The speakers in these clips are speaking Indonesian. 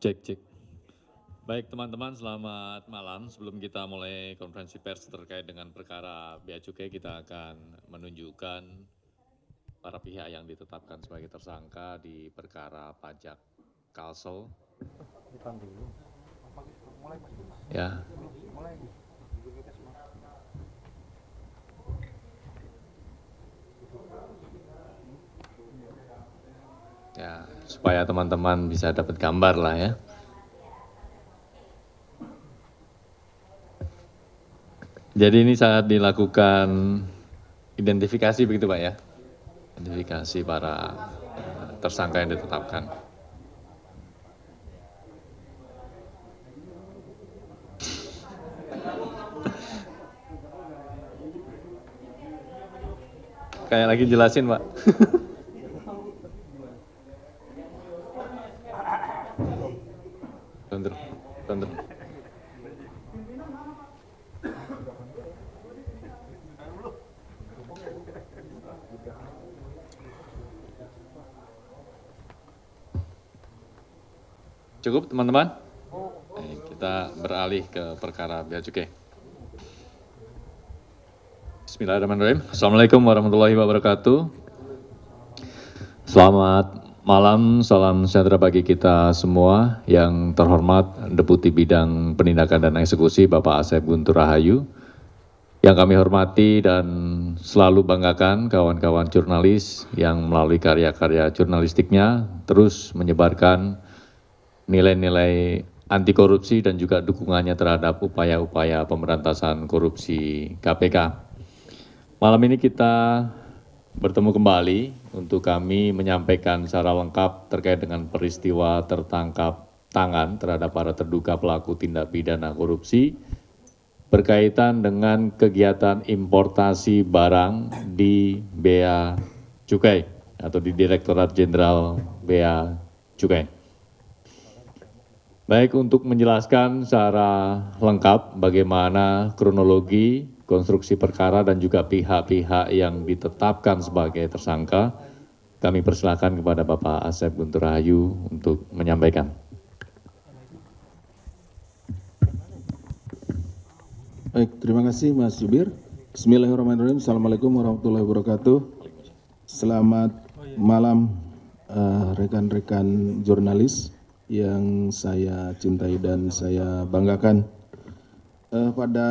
Cek, cek. Baik teman-teman, selamat malam. Sebelum kita mulai konferensi pers terkait dengan perkara Bea Cukai, kita akan menunjukkan para pihak yang ditetapkan sebagai tersangka di perkara pajak Kalsel. Ya. Ya, supaya teman-teman bisa dapat gambar lah ya. Jadi ini saat dilakukan identifikasi begitu Pak ya? Identifikasi para tersangka yang ditetapkan. Kayak lagi jelasin Pak. Tunduk, tunduk. Cukup teman-teman? Kita beralih ke perkara Bea Cukai. Bismillahirrahmanirrahim. Assalamualaikum warahmatullahi wabarakatuh. Selamat malam, salam sejahtera bagi kita semua. Yang terhormat Deputi Bidang Penindakan dan Eksekusi Bapak Asep Guntur Rahayu. Yang kami hormati dan selalu banggakan kawan-kawan jurnalis yang melalui karya-karya jurnalistiknya terus menyebarkan nilai-nilai anti korupsi dan juga dukungannya terhadap upaya-upaya pemberantasan korupsi KPK. Malam ini kita bertemu kembali untuk kami menyampaikan secara lengkap terkait dengan peristiwa tertangkap tangan terhadap para terduga pelaku tindak pidana korupsi berkaitan dengan kegiatan importasi barang di Bea Cukai atau di Direktorat Jenderal Bea Cukai. Baik, untuk menjelaskan secara lengkap bagaimana kronologi, konstruksi perkara dan juga pihak-pihak yang ditetapkan sebagai tersangka, kami persilakan kepada Bapak Asep Guntur Rahayu untuk menyampaikan. Baik, terima kasih Mas Jubir. Bismillahirrahmanirrahim. Assalamualaikum warahmatullahi wabarakatuh. Selamat malam rekan-rekan jurnalis yang saya cintai dan saya banggakan. Pada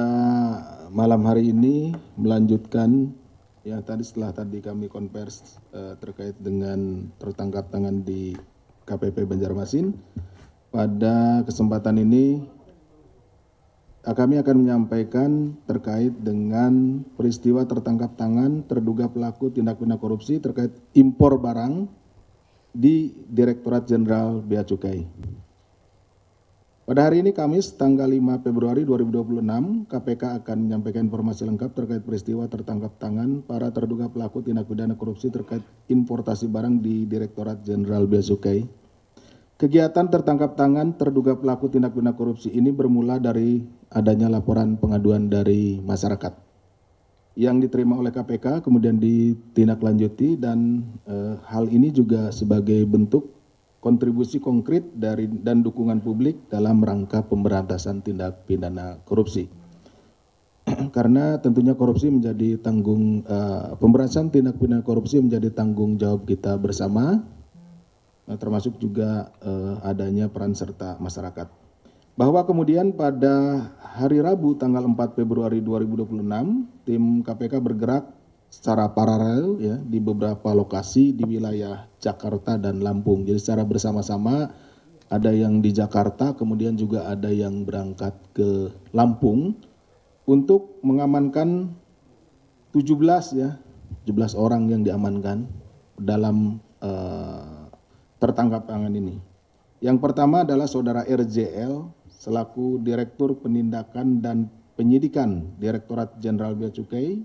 malam hari ini melanjutkan ya setelah tadi kami konvers terkait dengan tertangkap tangan di KPP Banjarmasin. Pada kesempatan ini kami akan menyampaikan terkait dengan peristiwa tertangkap tangan terduga pelaku tindak pidana korupsi terkait impor barang di Direktorat Jenderal Bea Cukai. Pada hari ini Kamis tanggal 5 Februari 2026, KPK akan menyampaikan informasi lengkap terkait peristiwa tertangkap tangan para terduga pelaku tindak pidana korupsi terkait importasi barang di Direktorat Jenderal Bea Cukai. Kegiatan tertangkap tangan terduga pelaku tindak pidana korupsi ini bermula dari adanya laporan pengaduan dari masyarakat yang diterima oleh KPK kemudian ditindaklanjuti dan hal ini juga sebagai bentuk kontribusi konkret dan dukungan publik dalam rangka pemberantasan tindak pidana korupsi. Karena tentunya korupsi menjadi pemberantasan tindak pidana korupsi menjadi tanggung jawab kita bersama. Termasuk juga adanya peran serta masyarakat. Bahwa kemudian pada hari Rabu tanggal 4 Februari 2026, tim KPK bergerak secara paralel ya di beberapa lokasi di wilayah Jakarta dan Lampung. Jadi secara bersama-sama ada yang di Jakarta, kemudian juga ada yang berangkat ke Lampung untuk mengamankan 17 orang yang diamankan dalam tertangkap tangan ini. Yang pertama adalah saudara RJL selaku Direktur Penindakan dan Penyidikan Direktorat Jenderal Bea Cukai,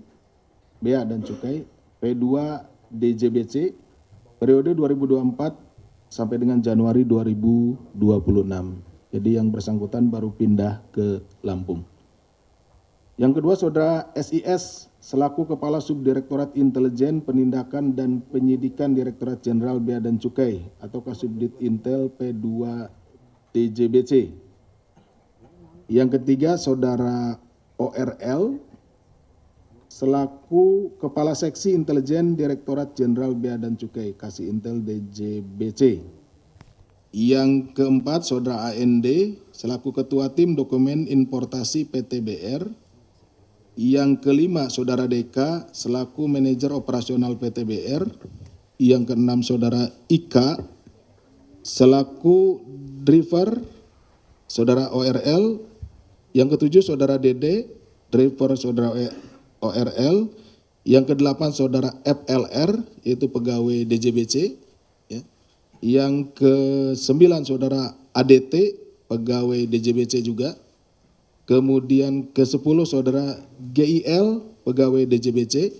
Bea dan Cukai, P2 DJBC, periode 2024 sampai dengan Januari 2026. Jadi yang bersangkutan baru pindah ke Lampung. Yang kedua saudara SIS selaku Kepala Subdirektorat Intelijen Penindakan dan Penyidikan Direktorat Jenderal Bea dan Cukai atau Kasubdit Intel P2 DJBC. Yang ketiga Saudara ORL selaku Kepala Seksi Intelijen Direktorat Jenderal Bea dan Cukai Kasih Intel DJBC. Yang keempat Saudara AND selaku Ketua Tim Dokumen Importasi PTBR. Yang kelima Saudara DK selaku Manajer Operasional PTBR. Yang keenam Saudara IK selaku Driver Saudara ORL. Yang ketujuh Saudara DD, Driver Saudara ORL. Yang kedelapan Saudara FLR, yaitu pegawai DJBC. Ya. Yang kesembilan Saudara ADT, pegawai DJBC juga. Kemudian ke-10 Saudara GIL, pegawai DJBC.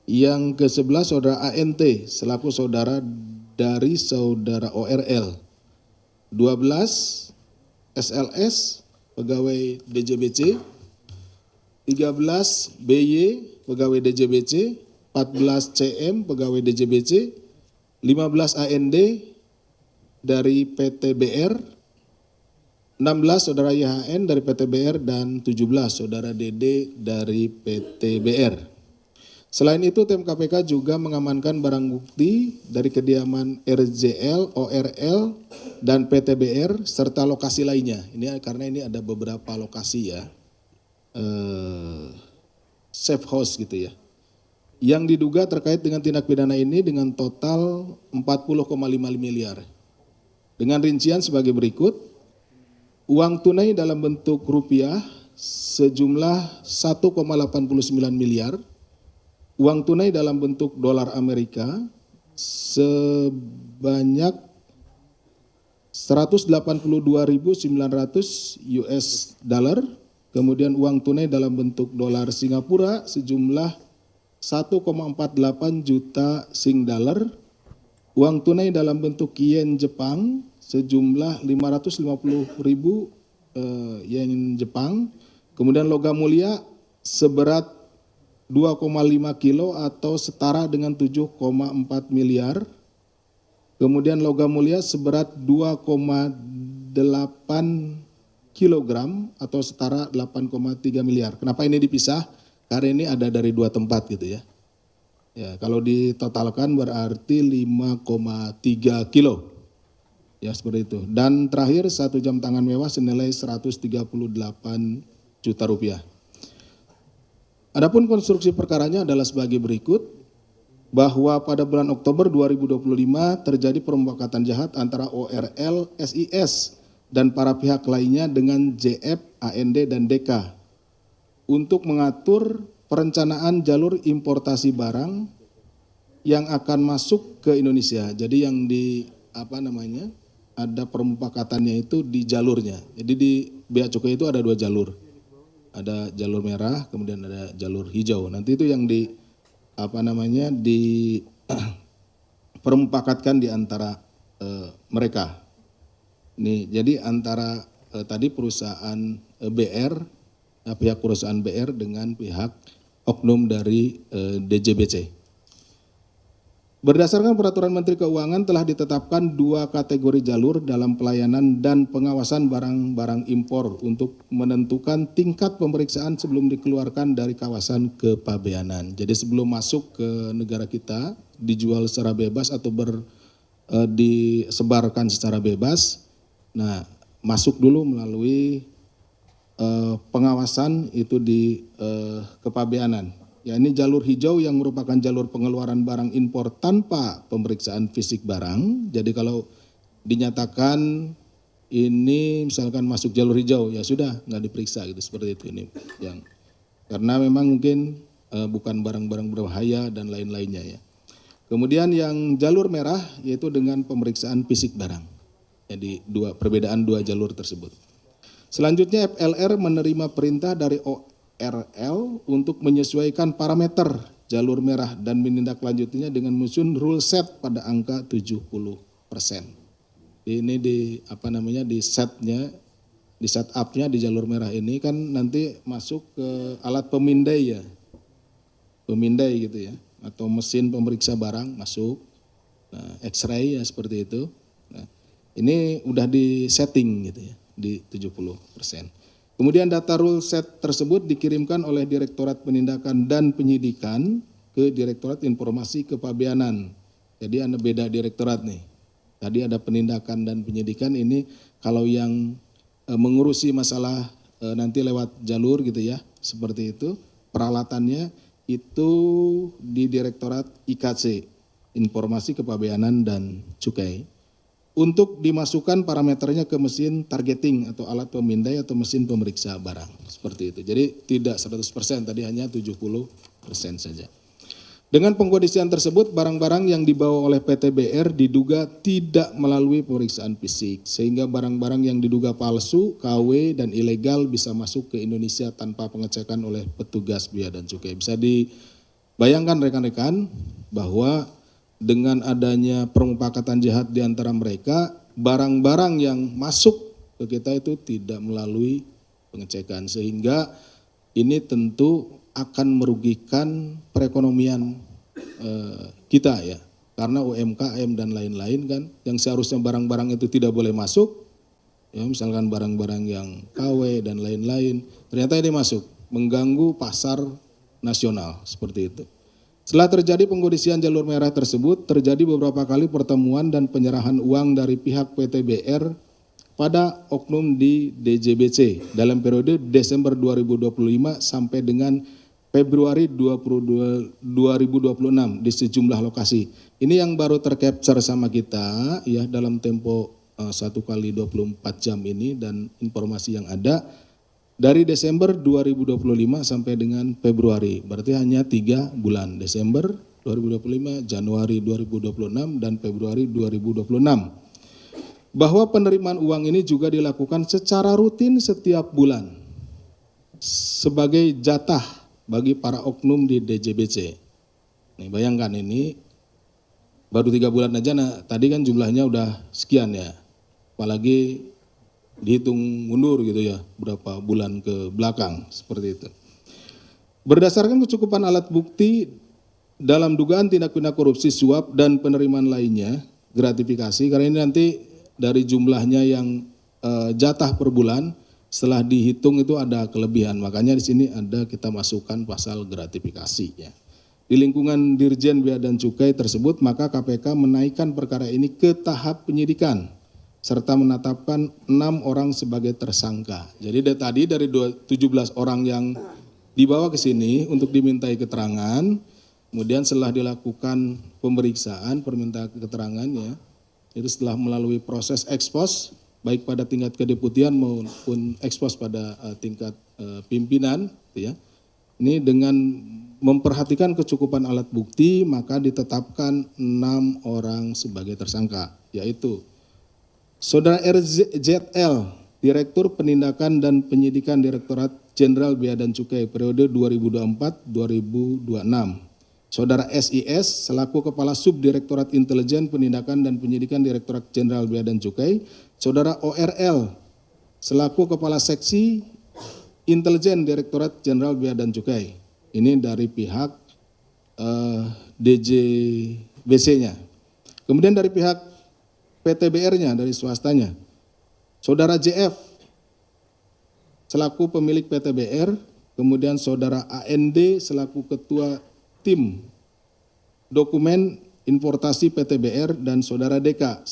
Yang ke-11 Saudara ANT, selaku saudara dari Saudara ORL. 12 SLS, pegawai DJBC, 13 BY, pegawai DJBC, 14 CM, pegawai DJBC, 15 AND dari PTBR, 16 Saudara YHN dari PTBR, dan 17 Saudara DD dari PTBR. Selain itu, tim KPK juga mengamankan barang bukti dari kediaman RJL, ORL, dan PTBR serta lokasi lainnya. Ini karena ini ada beberapa lokasi ya, safe house gitu ya, yang diduga terkait dengan tindak pidana ini dengan total 40,5 miliar. Dengan rincian sebagai berikut: uang tunai dalam bentuk rupiah sejumlah 1,89 miliar. Uang tunai dalam bentuk dolar Amerika sebanyak 182.900 US dollar. Kemudian uang tunai dalam bentuk dolar Singapura sejumlah 1,48 juta Sing dollar. Uang tunai dalam bentuk yen Jepang sejumlah 550.000 yen Jepang. Kemudian logam mulia seberat 2,5 kilo atau setara dengan 7,4 miliar. Kemudian logam mulia seberat 2,8 kilogram atau setara 8,3 miliar. Kenapa ini dipisah? Karena ini ada dari dua tempat gitu ya. Ya, kalau ditotalkan berarti 5,3 kilo. Ya, seperti itu. Dan terakhir 1 jam tangan mewah senilai 138 juta rupiah. Adapun konstruksi perkaranya adalah sebagai berikut, bahwa pada bulan Oktober 2025 terjadi permufakatan jahat antara ORL, SIS, dan para pihak lainnya dengan JF, AND, dan DK untuk mengatur perencanaan jalur importasi barang yang akan masuk ke Indonesia. Jadi yang ada permufakatannya itu di jalurnya. Jadi di Bea Cukai itu ada 2 jalur. Ada jalur merah, kemudian ada jalur hijau. Nanti itu yang permufakatkan di antara mereka. Nih, jadi antara tadi perusahaan BR, pihak perusahaan BR dengan pihak oknum dari DJBC. Berdasarkan peraturan Menteri Keuangan telah ditetapkan 2 kategori jalur dalam pelayanan dan pengawasan barang-barang impor untuk menentukan tingkat pemeriksaan sebelum dikeluarkan dari kawasan kepabeanan. Jadi sebelum masuk ke negara kita dijual secara bebas atau disebarkan secara bebas. Nah, masuk dulu melalui pengawasan itu di kepabeanan. Ya, ini jalur hijau yang merupakan jalur pengeluaran barang impor tanpa pemeriksaan fisik barang. Jadi kalau dinyatakan ini misalkan masuk jalur hijau, ya sudah nggak diperiksa gitu, seperti itu ini. Karena memang mungkin bukan barang-barang berbahaya dan lain-lainnya ya. Kemudian yang jalur merah yaitu dengan pemeriksaan fisik barang. Jadi perbedaan 2 jalur tersebut. Selanjutnya FLR menerima perintah dari ORL untuk menyesuaikan parameter jalur merah dan menindaklanjutinya dengan menyusun rule set pada angka 70%. Ini di set up-nya di jalur merah ini kan nanti masuk ke alat pemindai ya. Pemindai gitu ya, atau mesin pemeriksa barang masuk. Nah, X-ray ya seperti itu. Nah, Ini udah di setting gitu ya, di 70%. Kemudian data rule set tersebut dikirimkan oleh Direktorat Penindakan dan Penyidikan ke Direktorat Informasi Kepabeanan. Jadi ada beda direktorat nih. Tadi ada penindakan dan penyidikan, ini kalau yang mengurusi masalah nanti lewat jalur gitu ya, seperti itu. Peralatannya itu di Direktorat IKC, Informasi Kepabeanan dan Cukai. Untuk dimasukkan parameternya ke mesin targeting atau alat pemindai atau mesin pemeriksa barang, seperti itu. Jadi tidak 100%, tadi hanya 70% saja. Dengan pengkondisian tersebut, barang-barang yang dibawa oleh PTBR diduga tidak melalui pemeriksaan fisik, sehingga barang-barang yang diduga palsu, KW, dan ilegal bisa masuk ke Indonesia tanpa pengecekan oleh petugas Bea dan Cukai. Bisa dibayangkan rekan-rekan bahwa dengan adanya permufakatan jihad di antara mereka, barang-barang yang masuk ke kita itu tidak melalui pengecekan, sehingga ini tentu akan merugikan perekonomian kita ya, karena UMKM dan lain-lain kan, yang seharusnya barang-barang itu tidak boleh masuk, ya misalkan barang-barang yang KW dan lain-lain, ternyata ini masuk, mengganggu pasar nasional seperti itu. Setelah terjadi pengkondisian jalur merah tersebut, terjadi beberapa kali pertemuan dan penyerahan uang dari pihak PTBR pada oknum di DJBC dalam periode Desember 2025 sampai dengan Februari 2026 di sejumlah lokasi. Ini yang baru tercapture sama kita ya dalam tempo 1 kali 24 jam ini, dan informasi yang ada dari Desember 2025 sampai dengan Februari, berarti hanya 3 bulan, Desember 2025, Januari 2026, dan Februari 2026. Bahwa penerimaan uang ini juga dilakukan secara rutin setiap bulan sebagai jatah bagi para oknum di DJBC. Nih, bayangkan ini baru 3 bulan aja, nah tadi kan jumlahnya udah sekian ya, apalagi dihitung mundur gitu ya, berapa bulan ke belakang seperti itu. Berdasarkan kecukupan alat bukti dalam dugaan tindak pidana korupsi, suap, dan penerimaan lainnya, gratifikasi, karena ini nanti dari jumlahnya yang jatah per bulan, setelah dihitung itu ada kelebihan, makanya di sini ada kita masukkan pasal gratifikasi ya. Di lingkungan Dirjen Bea dan Cukai tersebut, maka KPK menaikkan perkara ini ke tahap penyidikan serta menetapkan 6 orang sebagai tersangka. Jadi dari tadi dari 17 orang yang dibawa ke sini untuk dimintai keterangan, kemudian setelah dilakukan pemeriksaan, permintaan keterangannya, itu setelah melalui proses ekspos, baik pada tingkat kedeputian maupun ekspos pada tingkat pimpinan, ya. Ini dengan memperhatikan kecukupan alat bukti, maka ditetapkan 6 orang sebagai tersangka, yaitu Saudara RZL, Direktur Penindakan dan Penyidikan Direktorat Jenderal Bea dan Cukai periode 2024-2026. Saudara SIS selaku Kepala Subdirektorat Intelijen Penindakan dan Penyidikan Direktorat Jenderal Bea dan Cukai. Saudara ORL selaku Kepala Seksi Intelijen Direktorat Jenderal Bea dan Cukai. Ini dari pihak DJBC-nya. Kemudian dari pihak PTBR-nya, dari swastanya, Saudara JF selaku pemilik PTBR, kemudian Saudara AND selaku Ketua Tim Dokumen Importasi PTBR, dan Saudara DK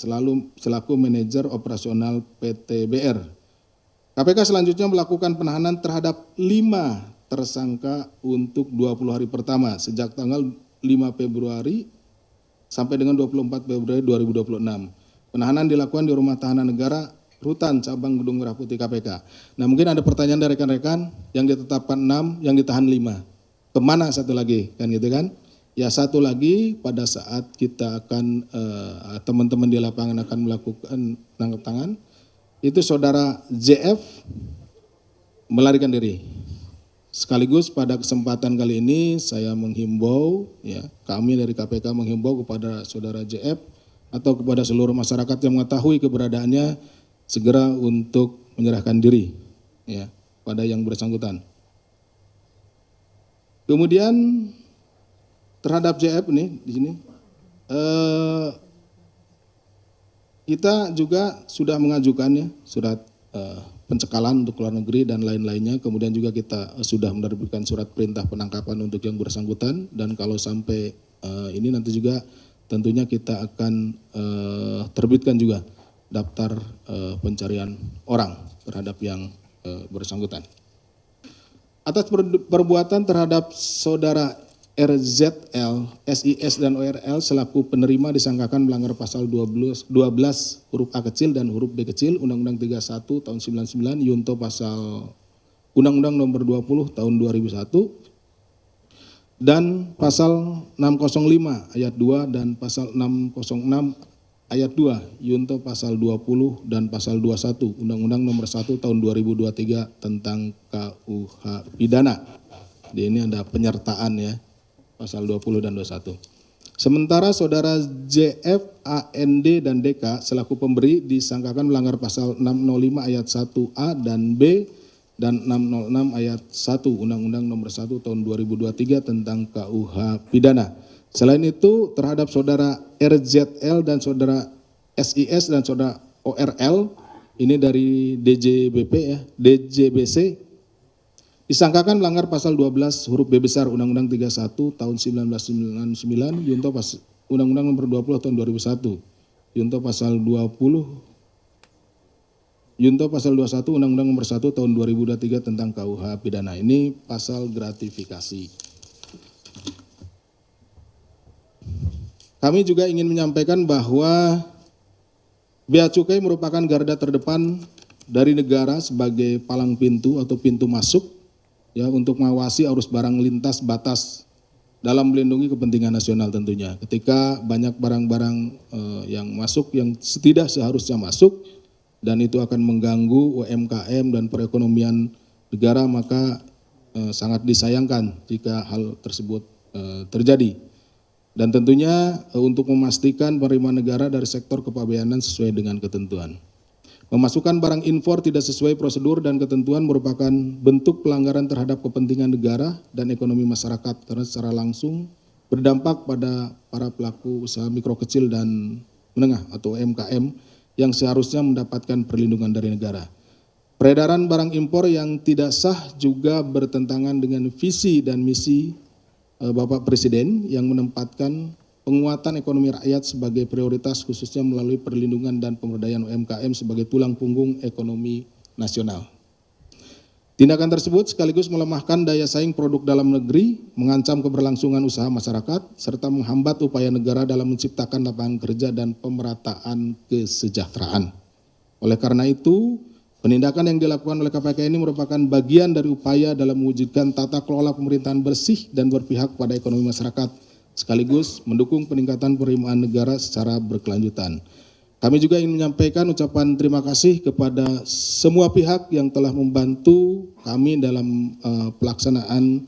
selaku Manajer Operasional PTBR. KPK selanjutnya melakukan penahanan terhadap 5 tersangka untuk 20 hari pertama sejak tanggal 5 Februari sampai dengan 24 Februari 2026. Penahanan dilakukan di Rumah Tahanan Negara Rutan Cabang Gedung Merah Putih KPK. Nah, mungkin ada pertanyaan dari rekan-rekan, yang ditetapkan 6, yang ditahan 5. Kemana satu lagi, kan gitu kan? Ya, satu lagi pada saat kita akan teman-teman di lapangan akan melakukan tangkap tangan, itu Saudara JF melarikan diri. Sekaligus pada kesempatan kali ini saya menghimbau, ya, kami dari KPK menghimbau kepada Saudara JF atau kepada seluruh masyarakat yang mengetahui keberadaannya segera untuk menyerahkan diri ya pada yang bersangkutan. Kemudian terhadap JF nih di sini Kita juga sudah mengajukannya surat pencekalan untuk luar negeri dan lain-lainnya. Kemudian juga kita sudah menerbitkan surat perintah penangkapan untuk yang bersangkutan. Dan kalau sampai ini nanti juga tentunya kita akan terbitkan juga daftar pencarian orang terhadap yang bersangkutan. Atas perbuatan terhadap saudara RZL, SIS, dan ORL selaku penerima disangkakan melanggar pasal 12 huruf A kecil dan huruf B kecil Undang-Undang 31 tahun 99 Yunto pasal Undang-Undang nomor 20 tahun 2001 dan pasal 605 ayat 2 dan pasal 606 ayat 2 Yunto pasal 20 dan pasal 21 Undang-Undang nomor 1 tahun 2023 tentang KUH pidana. Di ini ada penyertaan ya, pasal 20 dan 21. Sementara saudara JF, AND, dan DK selaku pemberi disangkakan melanggar pasal 605 ayat 1A dan B dan 606 ayat 1 Undang-Undang nomor 1 tahun 2023 tentang KUH pidana. Selain itu terhadap saudara RZL dan saudara SIS dan saudara ORL ini dari DJBP ya, DJBC disangkakan melanggar pasal 12 huruf B besar Undang-Undang 31 tahun 1999 Yunto Undang-Undang nomor 20 tahun 2001 Yunto pasal 21 Undang-Undang nomor 1 tahun 2023 tentang KUH pidana. Ini pasal gratifikasi. Kami juga ingin menyampaikan bahwa Bea Cukai merupakan garda terdepan dari negara sebagai palang pintu atau pintu masuk ya untuk mengawasi arus barang lintas batas dalam melindungi kepentingan nasional tentunya. Ketika banyak barang-barang yang masuk yang tidak seharusnya masuk dan itu akan mengganggu UMKM dan perekonomian negara, maka sangat disayangkan jika hal tersebut terjadi. Dan tentunya untuk memastikan penerimaan negara dari sektor kepabeanan sesuai dengan ketentuan. Memasukkan barang impor tidak sesuai prosedur dan ketentuan merupakan bentuk pelanggaran terhadap kepentingan negara dan ekonomi masyarakat karena secara langsung berdampak pada para pelaku usaha mikro kecil dan menengah atau UMKM yang seharusnya mendapatkan perlindungan dari negara. Peredaran barang impor yang tidak sah juga bertentangan dengan visi dan misi Bapak Presiden yang menempatkan penguatan ekonomi rakyat sebagai prioritas khususnya melalui perlindungan dan pemberdayaan UMKM sebagai tulang punggung ekonomi nasional. Tindakan tersebut sekaligus melemahkan daya saing produk dalam negeri, mengancam keberlangsungan usaha masyarakat, serta menghambat upaya negara dalam menciptakan lapangan kerja dan pemerataan kesejahteraan. Oleh karena itu, penindakan yang dilakukan oleh KPK ini merupakan bagian dari upaya dalam mewujudkan tata kelola pemerintahan bersih dan berpihak pada ekonomi masyarakat, sekaligus mendukung peningkatan penerimaan negara secara berkelanjutan. Kami juga ingin menyampaikan ucapan terima kasih kepada semua pihak yang telah membantu kami dalam pelaksanaan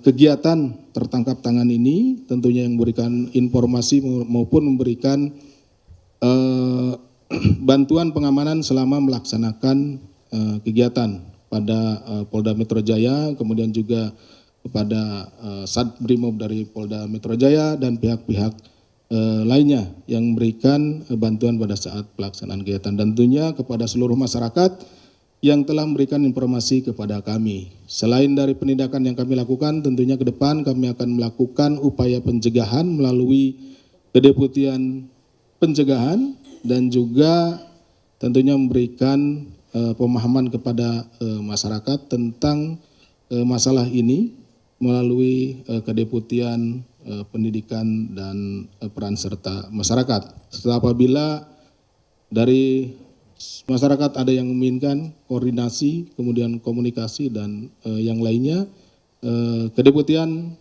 kegiatan tertangkap tangan ini, tentunya yang memberikan informasi maupun memberikan bantuan pengamanan selama melaksanakan kegiatan pada Polda Metro Jaya, kemudian juga kepada Satbrimob dari Polda Metro Jaya dan pihak-pihak lainnya yang memberikan bantuan pada saat pelaksanaan kegiatan, dan tentunya kepada seluruh masyarakat yang telah memberikan informasi kepada kami. Selain dari penindakan yang kami lakukan, tentunya ke depan kami akan melakukan upaya pencegahan melalui kedeputian pencegahan dan juga tentunya memberikan pemahaman kepada masyarakat tentang masalah ini melalui kedeputian pendidikan dan peran serta masyarakat. Setelah apabila dari masyarakat ada yang menginginkan koordinasi, kemudian komunikasi dan yang lainnya, kedeputian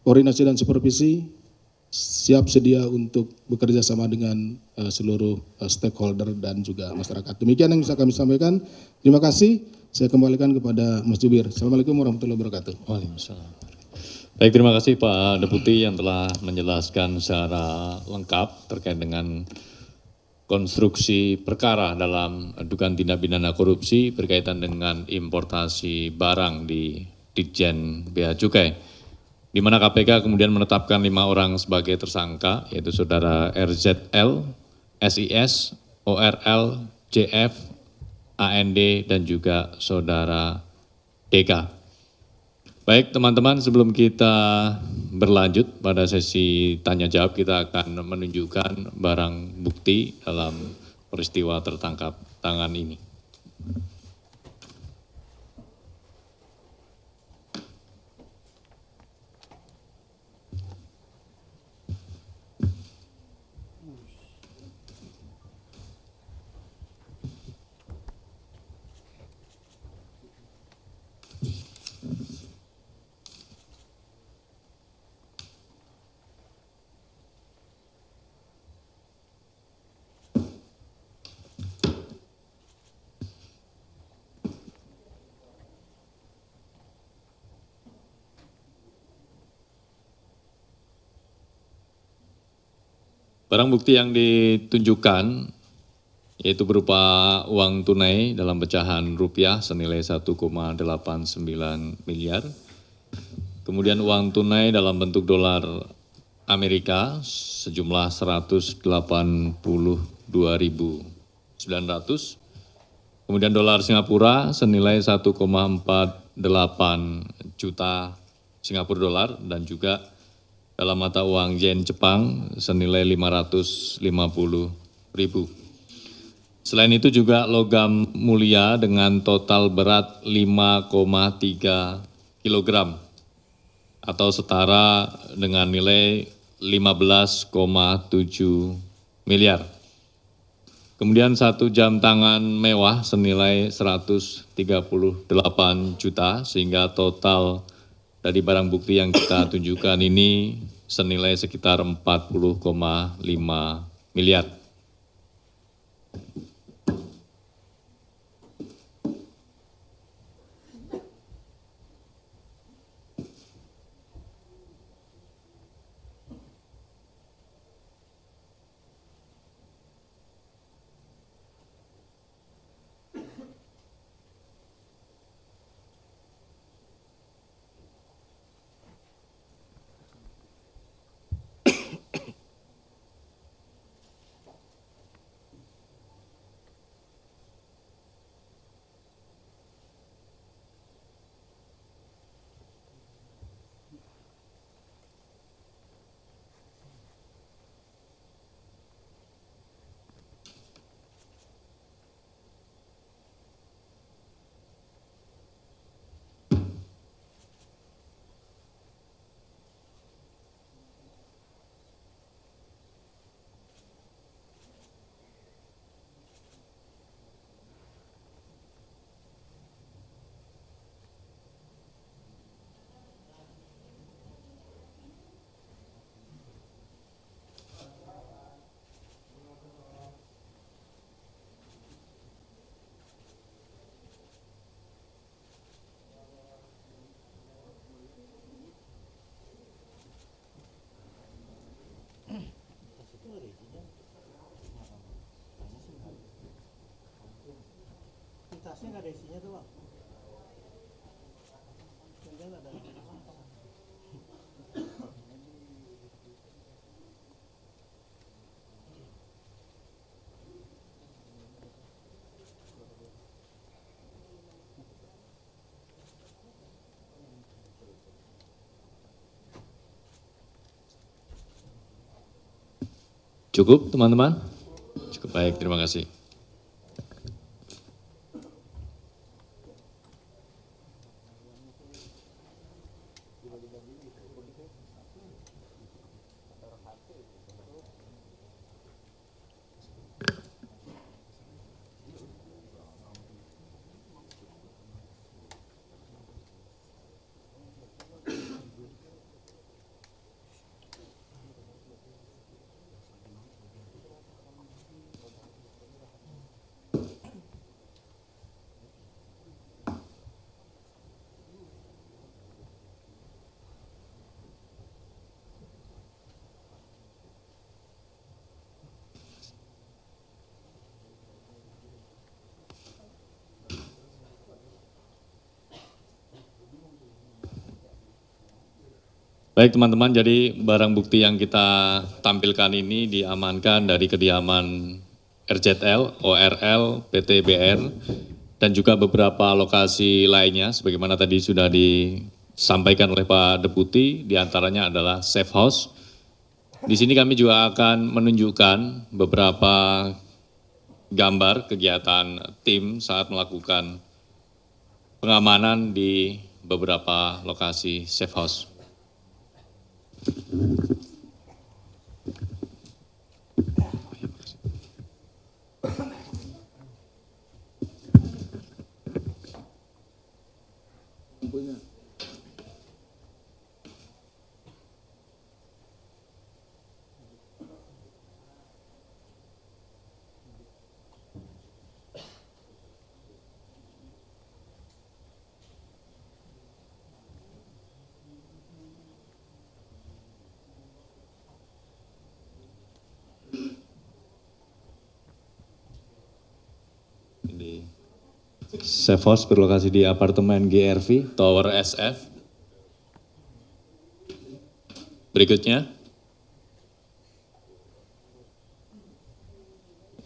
koordinasi dan supervisi siap sedia untuk bekerja sama dengan seluruh stakeholder dan juga masyarakat. Demikian yang bisa kami sampaikan. Terima kasih. Saya kembalikan kepada Mas Jubir. Assalamualaikum warahmatullahi wabarakatuh. Waalaikumsalam. Baik, terima kasih Pak Deputi yang telah menjelaskan secara lengkap terkait dengan konstruksi perkara dalam dugaan tindak pidana korupsi berkaitan dengan importasi barang di Ditjen Bea Cukai, di mana KPK kemudian menetapkan 5 orang sebagai tersangka, yaitu saudara RZL, SIS, ORL, JF, AND, dan juga saudara DK. Baik teman-teman, sebelum kita berlanjut pada sesi tanya jawab, kita akan menunjukkan barang bukti dalam peristiwa tertangkap tangan ini. Barang bukti yang ditunjukkan yaitu berupa uang tunai dalam pecahan rupiah senilai 1,89 miliar. Kemudian uang tunai dalam bentuk dolar Amerika sejumlah 182.900. Kemudian dolar Singapura senilai 1,48 juta Singapura dolar dan juga dalam mata uang yen Jepang senilai 550.000. Selain itu juga logam mulia dengan total berat 5,3 kg atau setara dengan nilai 15,7 miliar. Kemudian 1 jam tangan mewah senilai 138 juta sehingga total dari barang bukti yang kita tunjukkan ini senilai sekitar 40,5 miliar. Tasnya nggak ada isinya tuh bang. Ada. Cukup teman-teman? Cukup baik, terima kasih. Baik teman-teman, jadi barang bukti yang kita tampilkan ini diamankan dari kediaman RZL, ORL, PT BR, dan juga beberapa lokasi lainnya, sebagaimana tadi sudah disampaikan oleh Pak Deputi, diantaranya adalah safe house. Di sini kami juga akan menunjukkan beberapa gambar kegiatan tim saat melakukan pengamanan di beberapa lokasi safe house. Safe house berlokasi di apartemen GRV, Tower SF. Berikutnya.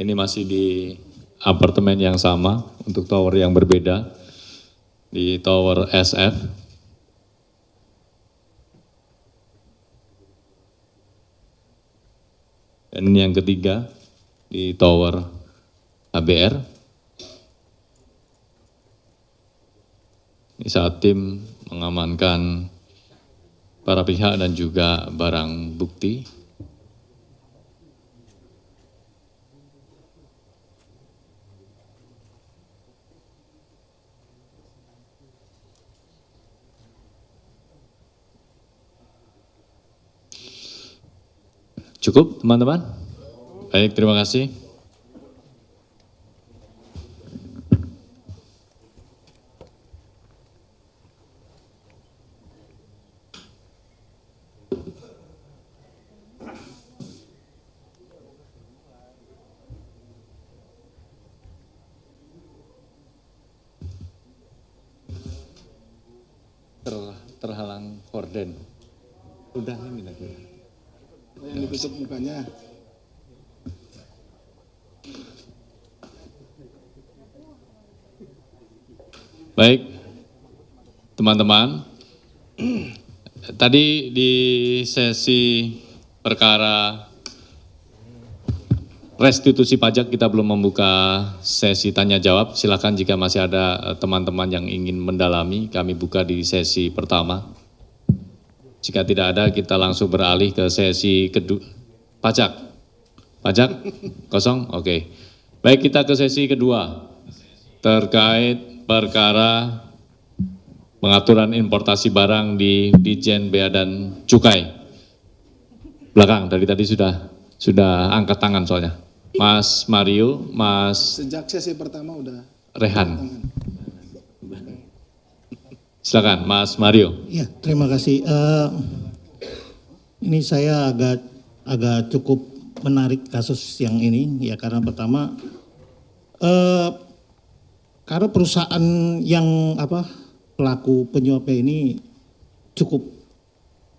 Ini masih di apartemen yang sama untuk tower yang berbeda di Tower SF. Dan ini yang ketiga di Tower ABR. Ini saat tim mengamankan para pihak dan juga barang bukti. Cukup teman-teman? Baik, terima kasih. Terhalang korden. Udah ini lagi. Yang ditutup mukanya. Baik, teman-teman. Tadi di sesi perkara restitusi pajak kita belum membuka sesi tanya jawab. Silakan jika masih ada teman-teman yang ingin mendalami, kami buka di sesi pertama. Jika tidak ada, kita langsung beralih ke sesi kedua. Pajak? Pajak? Kosong? Oke. Baik, kita ke sesi kedua. Terkait perkara pengaturan importasi barang di Ditjen Bea dan Cukai. Belakang, dari tadi sudah angkat tangan soalnya. Mas Mario, Mas Sejak sesi pertama udah. Rehan. Silakan, Mas Mario. Ya, terima kasih. Ini saya agak cukup menarik kasus yang ini ya, karena pertama karena perusahaan yang pelaku penyuapnya ini cukup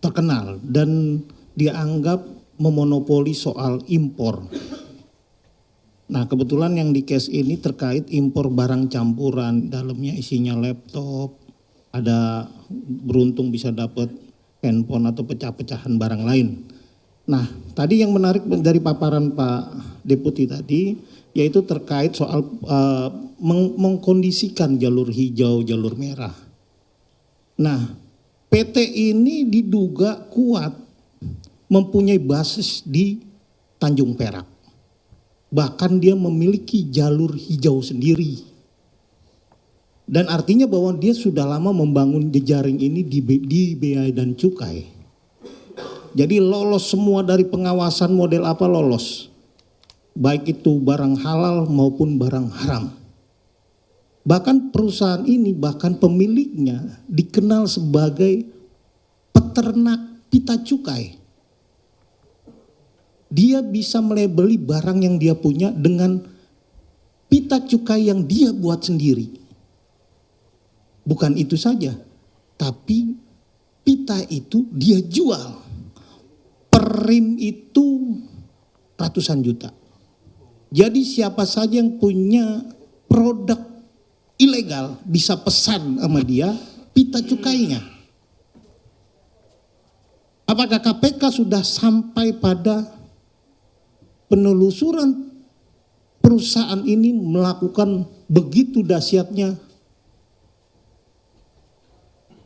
terkenal dan dianggap memonopoli soal impor. Nah, kebetulan yang di case ini terkait impor barang campuran, dalamnya isinya laptop, ada beruntung bisa dapat handphone atau pecah-pecahan barang lain. Nah, tadi yang menarik dari paparan Pak Deputi tadi, yaitu terkait soal mengkondisikan jalur hijau, jalur merah. Nah, PT ini diduga kuat mempunyai basis di Tanjung Perak. Bahkan dia memiliki jalur hijau sendiri. Dan artinya bahwa dia sudah lama membangun jejaring ini di Bea dan Cukai. Jadi lolos semua dari pengawasan model apa lolos. Baik itu barang halal maupun barang haram. Bahkan perusahaan ini, bahkan pemiliknya dikenal sebagai peternak pita cukai. Dia bisa melabeli barang yang dia punya dengan pita cukai yang dia buat sendiri. Bukan itu saja, tapi pita kita itu dia jual. Per rim itu ratusan juta. Jadi siapa saja yang punya produk ilegal bisa pesan sama dia pita cukainya. Apakah KPK sudah sampai pada penelusuran perusahaan ini melakukan begitu dahsyatnya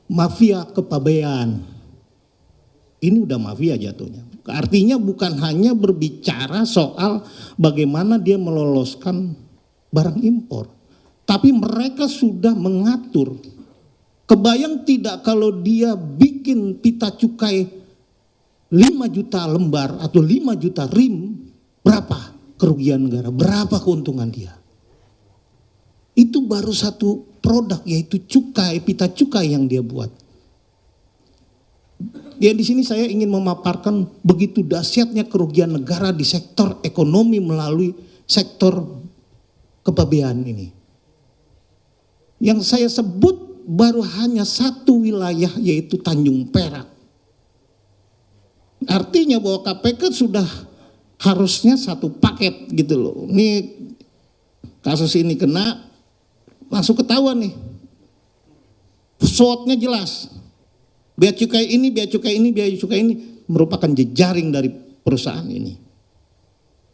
mafia kepabean? Ini udah mafia jatuhnya. Artinya bukan hanya berbicara soal bagaimana dia meloloskan barang impor, tapi mereka sudah mengatur. Kebayang tidak kalau dia bikin pita cukai 5 juta lembar atau 5 juta rim, berapa kerugian negara, berapa keuntungan dia? Itu baru satu produk, yaitu cukai, pita cukai yang dia buat. Ya, di sini saya ingin memaparkan begitu dahsyatnya kerugian negara di sektor ekonomi melalui sektor kepabean ini. Yang saya sebut baru hanya satu wilayah, yaitu Tanjung Perak. Artinya bahwa KPK sudah harusnya satu paket gitu loh. Ini kasus ini kena, langsung ketahuan nih. SWOT-nya jelas. Bea cukai ini, bea cukai ini, bea cukai ini merupakan jejaring dari perusahaan ini.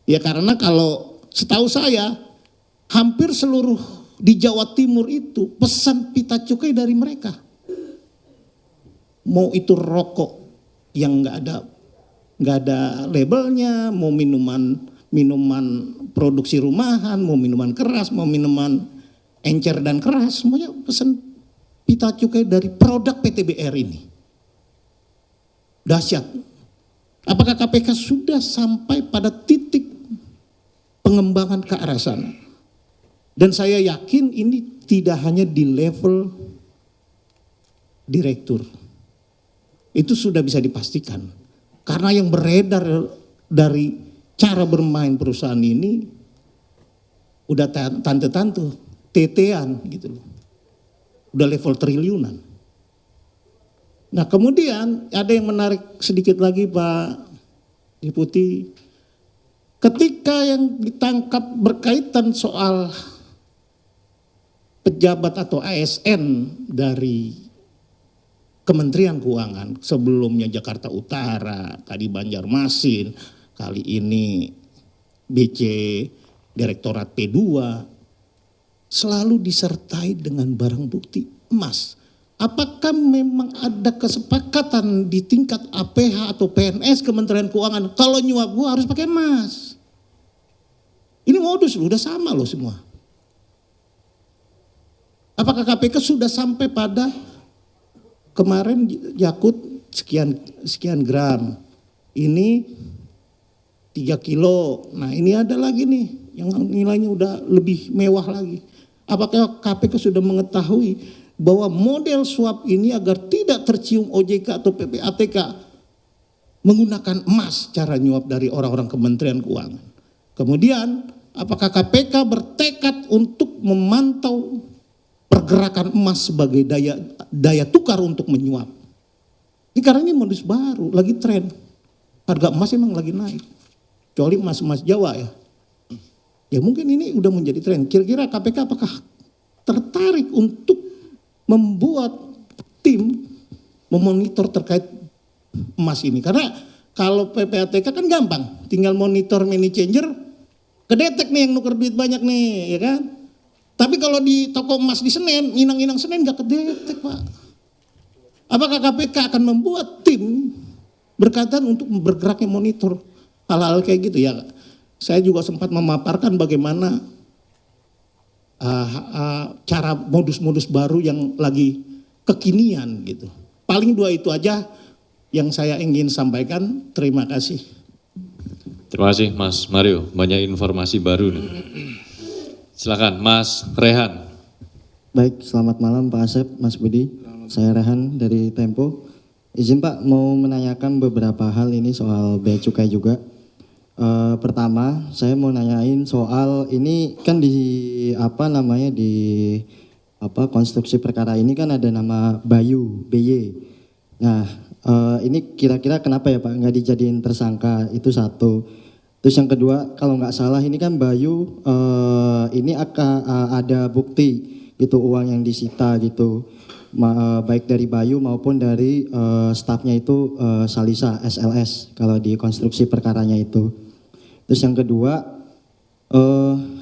Ya karena kalau setahu saya hampir seluruh di Jawa Timur itu pesan pita cukai dari mereka. Mau itu rokok yang nggak ada labelnya, mau minuman produksi rumahan, mau minuman keras, mau minuman encer dan keras, semuanya pesan pita cukai dari produk PTBR ini. Dahsyat. Apakah KPK sudah sampai pada titik pengembangan ke arah sana? Dan saya yakin ini tidak hanya di level direktur. Itu sudah bisa dipastikan. Karena yang beredar dari cara bermain perusahaan ini udah tante-tante, tetean gitu loh. Udah level triliunan. Nah kemudian ada yang menarik sedikit lagi Pak Deputi. Ketika yang ditangkap berkaitan soal pejabat atau ASN dari Kementerian Keuangan, sebelumnya Jakarta Utara, tadi Banjarmasin, kali ini BC Direktorat P2, selalu disertai dengan barang bukti emas. Apakah memang ada kesepakatan di tingkat APH atau PNS Kementerian Keuangan kalau nyuap gua harus pakai emas? Ini modus loh, udah sama loh semua. Apakah KPK sudah sampai pada kemarin Yakut sekian gram, ini 3 kilo, nah ini ada lagi nih yang nilainya udah lebih mewah lagi. Apakah KPK sudah mengetahui bahwa model suap ini agar tidak tercium OJK atau PPATK menggunakan emas cara nyuap dari orang-orang Kementerian Keuangan? Kemudian apakah KPK bertekad untuk memantau pergerakan emas sebagai daya tukar untuk menyuap? Ini karena ini modus baru, lagi tren. Harga emas emang lagi naik. Kecuali emas-emas Jawa ya. Ya mungkin ini udah menjadi tren. Kira-kira KPK apakah tertarik untuk membuat tim memonitor terkait emas ini? Karena kalau PPATK kan gampang, tinggal monitor money changer, kedetek nih yang nuker duit banyak nih, ya kan? Tapi kalau di toko emas di Senen, inang-inang Senen gak kedetek Pak. Apakah KPK akan membuat tim berkaitan untuk bergeraknya monitor hal-hal kayak gitu ya? Saya juga sempat memaparkan bagaimana cara modus-modus baru yang lagi kekinian gitu. Paling 2 itu aja yang saya ingin sampaikan. Terima kasih. Terima kasih Mas Mario, banyak informasi baru nih. Silakan Mas Rehan. Baik, selamat malam Pak Asep, Mas Budi. Saya Rehan dari Tempo. Izin Pak mau menanyakan beberapa hal ini soal bea cukai juga. Pertama, saya mau nanyain soal ini kan di konstruksi perkara ini kan ada nama Bayu, BY. Nah, ini kira-kira kenapa ya Pak nggak dijadiin tersangka, itu satu. Terus yang kedua, kalau nggak salah ini kan Bayu ini akan ada bukti gitu uang yang disita gitu, baik dari Bayu maupun dari stafnya itu Salisa SLS kalau di konstruksi perkaranya itu. Terus yang kedua,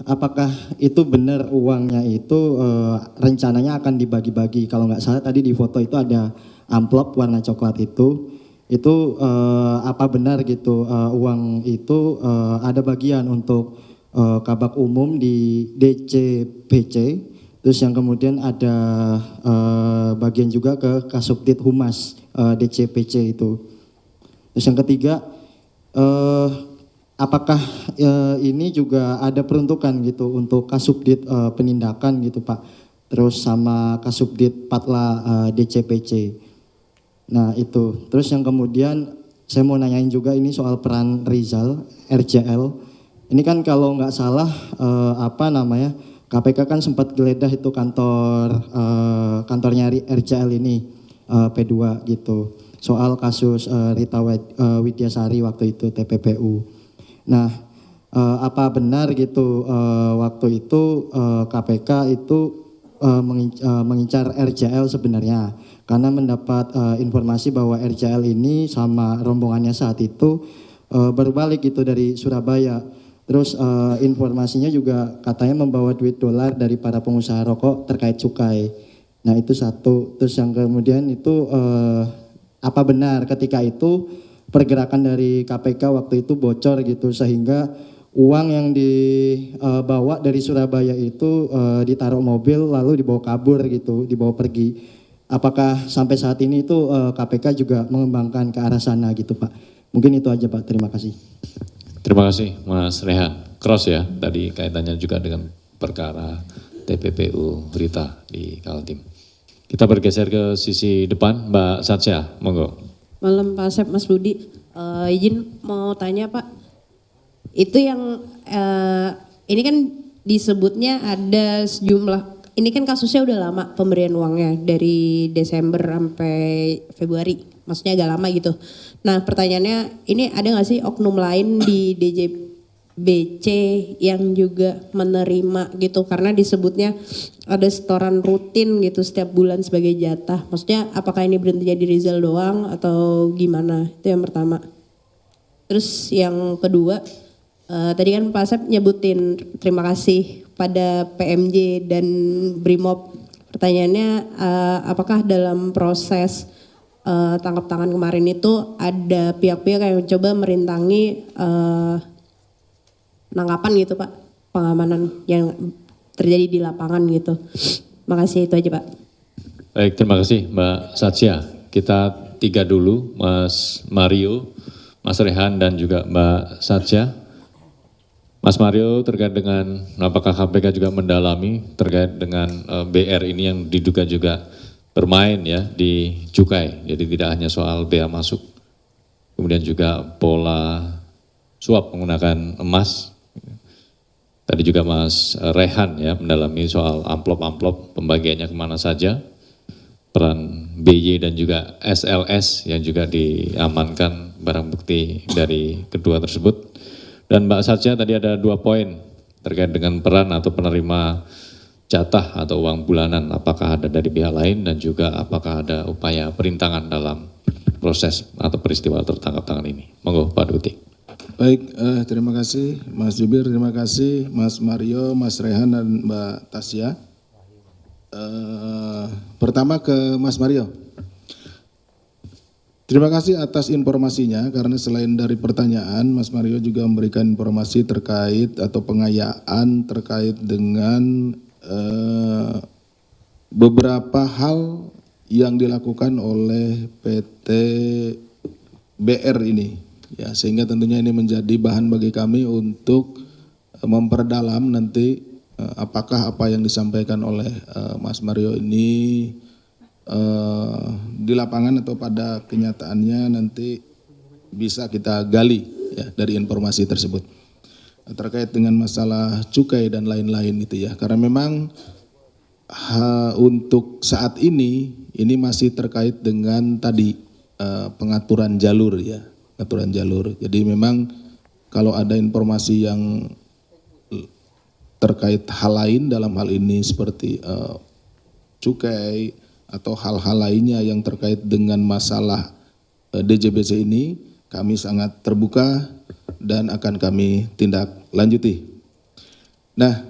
apakah itu benar uangnya itu rencananya akan dibagi-bagi? Kalau nggak salah tadi di foto itu ada amplop warna coklat itu apa benar gitu uang itu ada bagian untuk kabak umum di DCPC, terus yang kemudian ada bagian juga ke Kasubdit Humas DCPC itu. Terus yang ketiga, apakah ini juga ada peruntukan gitu untuk Kasubdit penindakan gitu Pak, terus sama Kasubdit Patla DCPC. Nah itu, terus yang kemudian saya mau nanyain juga ini soal peran Rizal, RJL. Ini kan kalau nggak salah KPK kan sempat geledah itu kantornya RJL ini P2 gitu. Soal kasus Rita Widyasari waktu itu TPPU. Nah apa benar gitu waktu itu KPK itu mengincar RJL sebenarnya? Karena mendapat informasi bahwa RJL ini sama rombongannya saat itu baru balik gitu dari Surabaya. Terus informasinya juga katanya membawa duit dolar dari para pengusaha rokok terkait cukai. Nah itu satu. Terus yang kemudian itu apa benar ketika itu pergerakan dari KPK waktu itu bocor gitu sehingga uang yang dibawa dari Surabaya itu ditaruh mobil lalu dibawa kabur gitu, dibawa pergi. Apakah sampai saat ini itu KPK juga mengembangkan ke arah sana gitu Pak? Mungkin itu aja Pak, terima kasih. Terima kasih Mas Rehan. Cross ya, tadi kaitannya juga dengan perkara TPPU Rita di Kaltim. Kita bergeser ke sisi depan, Mbak Satya, monggo. Malam Pak Asep, Mas Budi. Izin mau tanya Pak, itu yang ini kan disebutnya ada sejumlah, ini kan kasusnya udah lama pemberian uangnya dari Desember sampai Februari, maksudnya agak lama gitu. Nah pertanyaannya, ini ada nggak sih oknum lain di DJBC yang juga menerima gitu, karena disebutnya ada setoran rutin gitu setiap bulan sebagai jatah. Maksudnya apakah ini berhenti jadi Rizal doang atau gimana? Itu yang pertama. Terus yang kedua, tadi kan Pak Asep nyebutin terima kasih pada PMJ dan Brimob. Pertanyaannya, apakah dalam proses tangkap tangan kemarin itu ada pihak-pihak yang coba merintangi penangkapan gitu Pak, pengamanan yang terjadi di lapangan gitu. Makasih, itu aja Pak. Baik, terima kasih Mbak Satya. Kita tiga dulu, Mas Mario, Mas Rehan dan juga Mbak Satya. Mas Mario, terkait dengan apakah KPK juga mendalami terkait dengan BR ini yang diduga juga bermain ya di cukai, jadi tidak hanya soal bea masuk, kemudian juga pola suap menggunakan emas. Tadi juga Mas Rehan ya mendalami soal amplop-amplop pembagiannya kemana saja, peran BY dan juga SLS yang juga diamankan barang bukti dari kedua tersebut. Dan Mbak Satya tadi ada 2 poin terkait dengan peran atau penerima jatah atau uang bulanan, apakah ada dari pihak lain dan juga apakah ada upaya perintangan dalam proses atau peristiwa tertangkap tangan ini. Monggo Pak Duti. Baik, terima kasih Mas Jubir, terima kasih Mas Mario, Mas Rehan dan Mbak Tasya. Pertama ke Mas Mario. Terima kasih atas informasinya, karena selain dari pertanyaan, Mas Mario juga memberikan informasi terkait atau pengayaan terkait dengan beberapa hal yang dilakukan oleh PT BR ini, ya, sehingga tentunya ini menjadi bahan bagi kami untuk memperdalam nanti apakah apa yang disampaikan oleh Mas Mario ini di lapangan atau pada kenyataannya nanti bisa kita gali ya dari informasi tersebut terkait dengan masalah cukai dan lain-lain gitu ya, karena memang untuk saat ini masih terkait dengan tadi pengaturan jalur ya, pengaturan jalur. Jadi memang kalau ada informasi yang terkait hal lain dalam hal ini seperti cukai atau hal-hal lainnya yang terkait dengan masalah DJBC ini, kami sangat terbuka dan akan kami tindak lanjuti. Nah,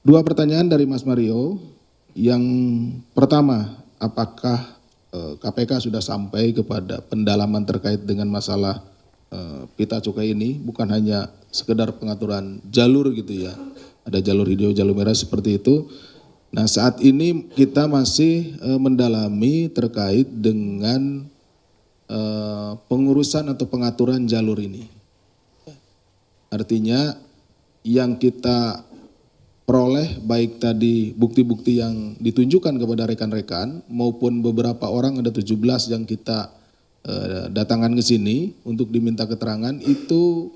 2 pertanyaan dari Mas Mario. Yang pertama, apakah KPK sudah sampai kepada pendalaman terkait dengan masalah pita cukai ini, bukan hanya sekedar pengaturan jalur gitu ya, ada jalur hijau, jalur merah seperti itu. Nah, saat ini kita masih mendalami terkait dengan pengurusan atau pengaturan jalur ini. Artinya yang kita peroleh baik tadi bukti-bukti yang ditunjukkan kepada rekan-rekan maupun beberapa orang, ada 17 yang kita datangkan ke sini untuk diminta keterangan, itu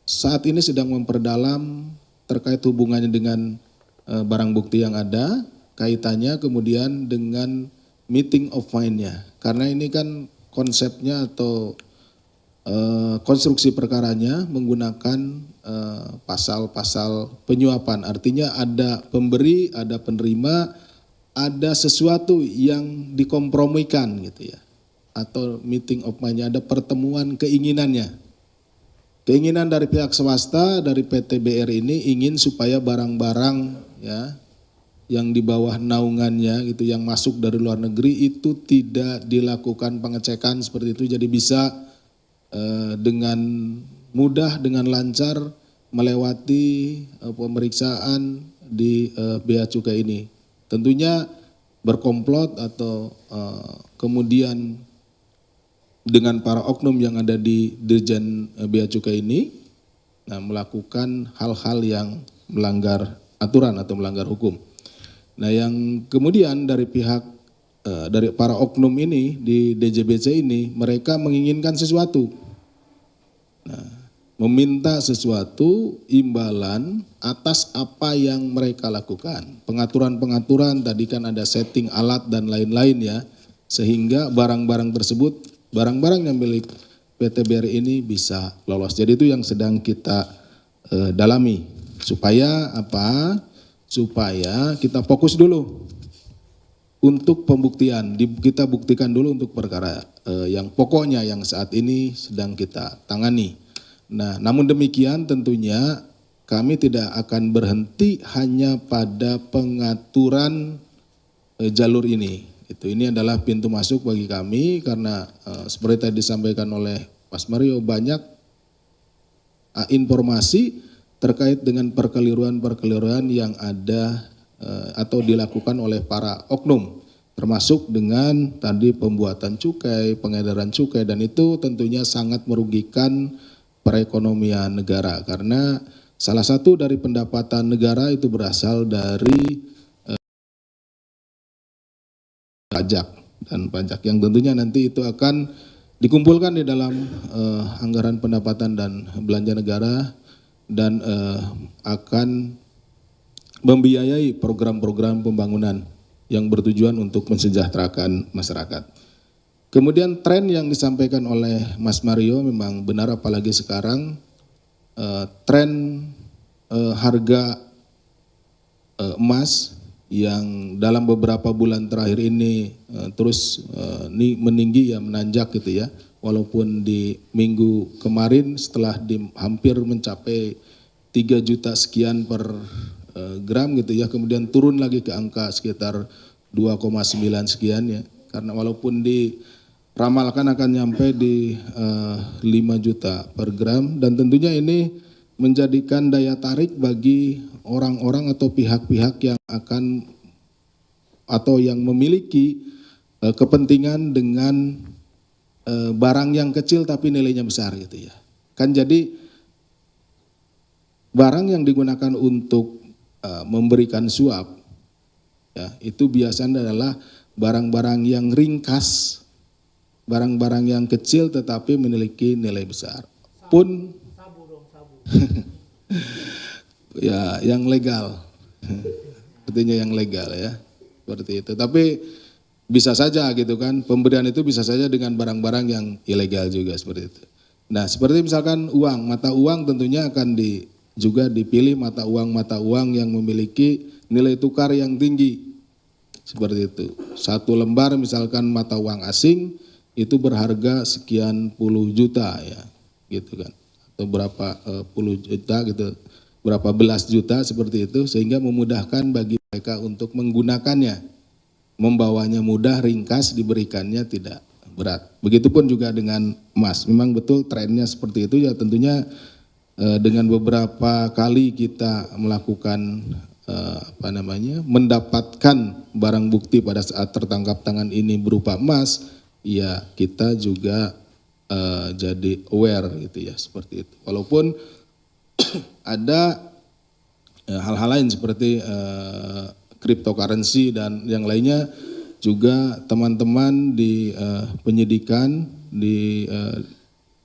saat ini sedang memperdalam terkait hubungannya dengan barang bukti yang ada, kaitannya kemudian dengan meeting of mind-nya. Karena ini kan konsepnya atau konstruksi perkaranya menggunakan pasal-pasal penyuapan. Artinya ada pemberi, ada penerima, ada sesuatu yang dikompromikan gitu ya. Atau meeting of mind-nya, ada pertemuan keinginannya. Keinginan dari pihak swasta, dari PT BR ini ingin supaya barang-barang ya yang di bawah naungannya gitu, yang masuk dari luar negeri itu tidak dilakukan pengecekan seperti itu, jadi bisa dengan mudah, dengan lancar melewati pemeriksaan di Bea Cukai ini. Tentunya berkomplot atau kemudian dengan para oknum yang ada di Dirjen Bea Cukai ini, nah, melakukan hal-hal yang melanggar aturan atau melanggar hukum. Nah, yang kemudian dari pihak dari para oknum ini di DJBC ini, mereka menginginkan sesuatu, nah, meminta sesuatu imbalan atas apa yang mereka lakukan. Pengaturan-pengaturan tadi kan ada setting alat dan lain-lain ya, sehingga barang-barang tersebut, barang-barang yang milik PT BRI ini bisa lolos. Jadi itu yang sedang kita dalami supaya apa? Supaya kita fokus dulu untuk pembuktian. Kita buktikan dulu untuk perkara yang pokoknya yang saat ini sedang kita tangani. Nah, namun demikian tentunya kami tidak akan berhenti hanya pada pengaturan jalur ini. Ini adalah pintu masuk bagi kami karena seperti tadi disampaikan oleh Mas Mario, banyak informasi terkait dengan perkeliruan-perkeliruan yang ada atau dilakukan oleh para oknum, termasuk dengan tadi pembuatan cukai, pengedaran cukai, dan itu tentunya sangat merugikan perekonomian negara karena salah satu dari pendapatan negara itu berasal dari pajak dan pajak yang tentunya nanti itu akan dikumpulkan di dalam anggaran pendapatan dan belanja negara dan akan membiayai program-program pembangunan yang bertujuan untuk mensejahterakan masyarakat. Kemudian tren yang disampaikan oleh Mas Mario memang benar, apalagi sekarang tren harga emas yang dalam beberapa bulan terakhir ini terus meninggi ya, menanjak gitu ya, walaupun di minggu kemarin setelah hampir mencapai 3 juta sekian per gram gitu ya, kemudian turun lagi ke angka sekitar 2,9 sekian ya, karena walaupun diramalkan akan nyampe di 5 juta per gram, dan tentunya ini menjadikan daya tarik bagi orang-orang atau pihak-pihak yang akan atau yang memiliki kepentingan dengan barang yang kecil tapi nilainya besar gitu ya. Kan jadi barang yang digunakan untuk memberikan suap ya, itu biasanya adalah barang-barang yang ringkas, barang-barang yang kecil tetapi memiliki nilai besar. Pun ya yang legal, artinya yang legal ya, seperti itu. Tapi bisa saja gitu kan, pemberian itu bisa saja dengan barang-barang yang ilegal juga seperti itu. Nah, seperti misalkan uang, mata uang tentunya akan juga dipilih mata uang yang memiliki nilai tukar yang tinggi. Seperti itu. Satu lembar misalkan mata uang asing itu berharga sekian puluh juta ya, gitu kan. Atau berapa puluh juta gitu, berapa belas juta seperti itu, sehingga memudahkan bagi mereka untuk menggunakannya. Membawanya mudah, ringkas, diberikannya tidak berat. Begitupun juga dengan emas. Memang betul trennya seperti itu ya, tentunya dengan beberapa kali kita melakukan mendapatkan barang bukti pada saat tertangkap tangan ini berupa emas, ya kita juga jadi aware gitu ya, seperti itu. Walaupun ada hal-hal lain seperti cryptocurrency dan yang lainnya, juga teman-teman di penyidikan di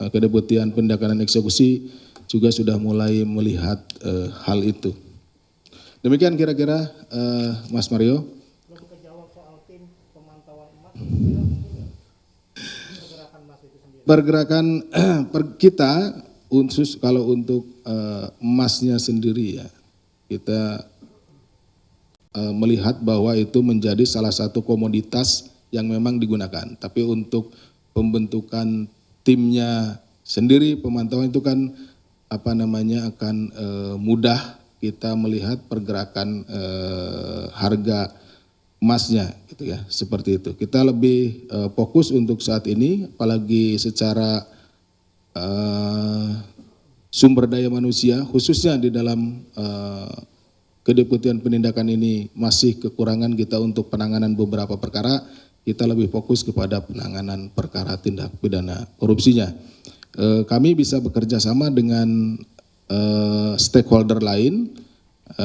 Kedeputian Penindakan dan Eksekusi juga sudah mulai melihat hal itu. Demikian kira-kira Mas Mario. Belum kejawab soal tim pemantauan emas, pergerakan emas itu sendiri. Pergerakan kita khusus kalau untuk emasnya sendiri ya, kita melihat bahwa itu menjadi salah satu komoditas yang memang digunakan. Tapi untuk pembentukan timnya sendiri, pemantauan itu kan akan mudah kita melihat pergerakan harga emasnya gitu ya, seperti itu. Kita lebih fokus untuk saat ini, apalagi secara sumber daya manusia khususnya di dalam Kedeputian Penindakan ini masih kekurangan kita untuk penanganan beberapa perkara. Kita lebih fokus kepada penanganan perkara tindak pidana korupsinya. Kami bisa bekerja sama dengan stakeholder lain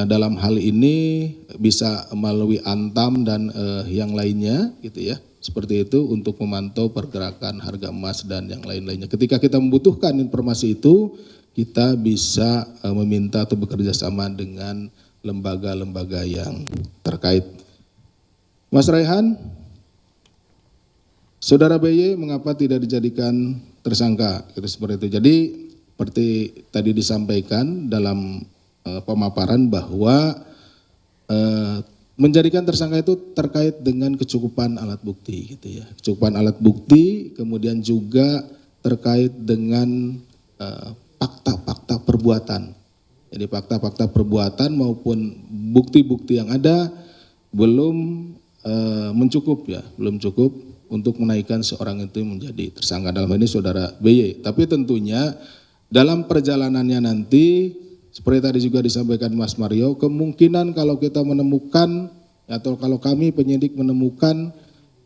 dalam hal ini, bisa melalui Antam dan yang lainnya gitu ya, seperti itu, untuk memantau pergerakan harga emas dan yang lain-lainnya. Ketika kita membutuhkan informasi itu, kita bisa meminta atau bekerja sama dengan lembaga-lembaga yang terkait. Mas Raihan, Saudara BY mengapa tidak dijadikan tersangka? Gitu, seperti itu. Jadi seperti tadi disampaikan dalam pemaparan bahwa menjadikan tersangka itu terkait dengan kecukupan alat bukti gitu ya. Kecukupan alat bukti, kemudian juga terkait dengan fakta-fakta perbuatan. Jadi fakta-fakta perbuatan maupun bukti-bukti yang ada belum mencukup ya, belum cukup untuk menaikkan seorang itu menjadi tersangka, dalam ini Saudara BY. Tapi tentunya dalam perjalanannya nanti, seperti tadi juga disampaikan Mas Mario, kemungkinan kalau kita menemukan atau kalau kami penyidik menemukan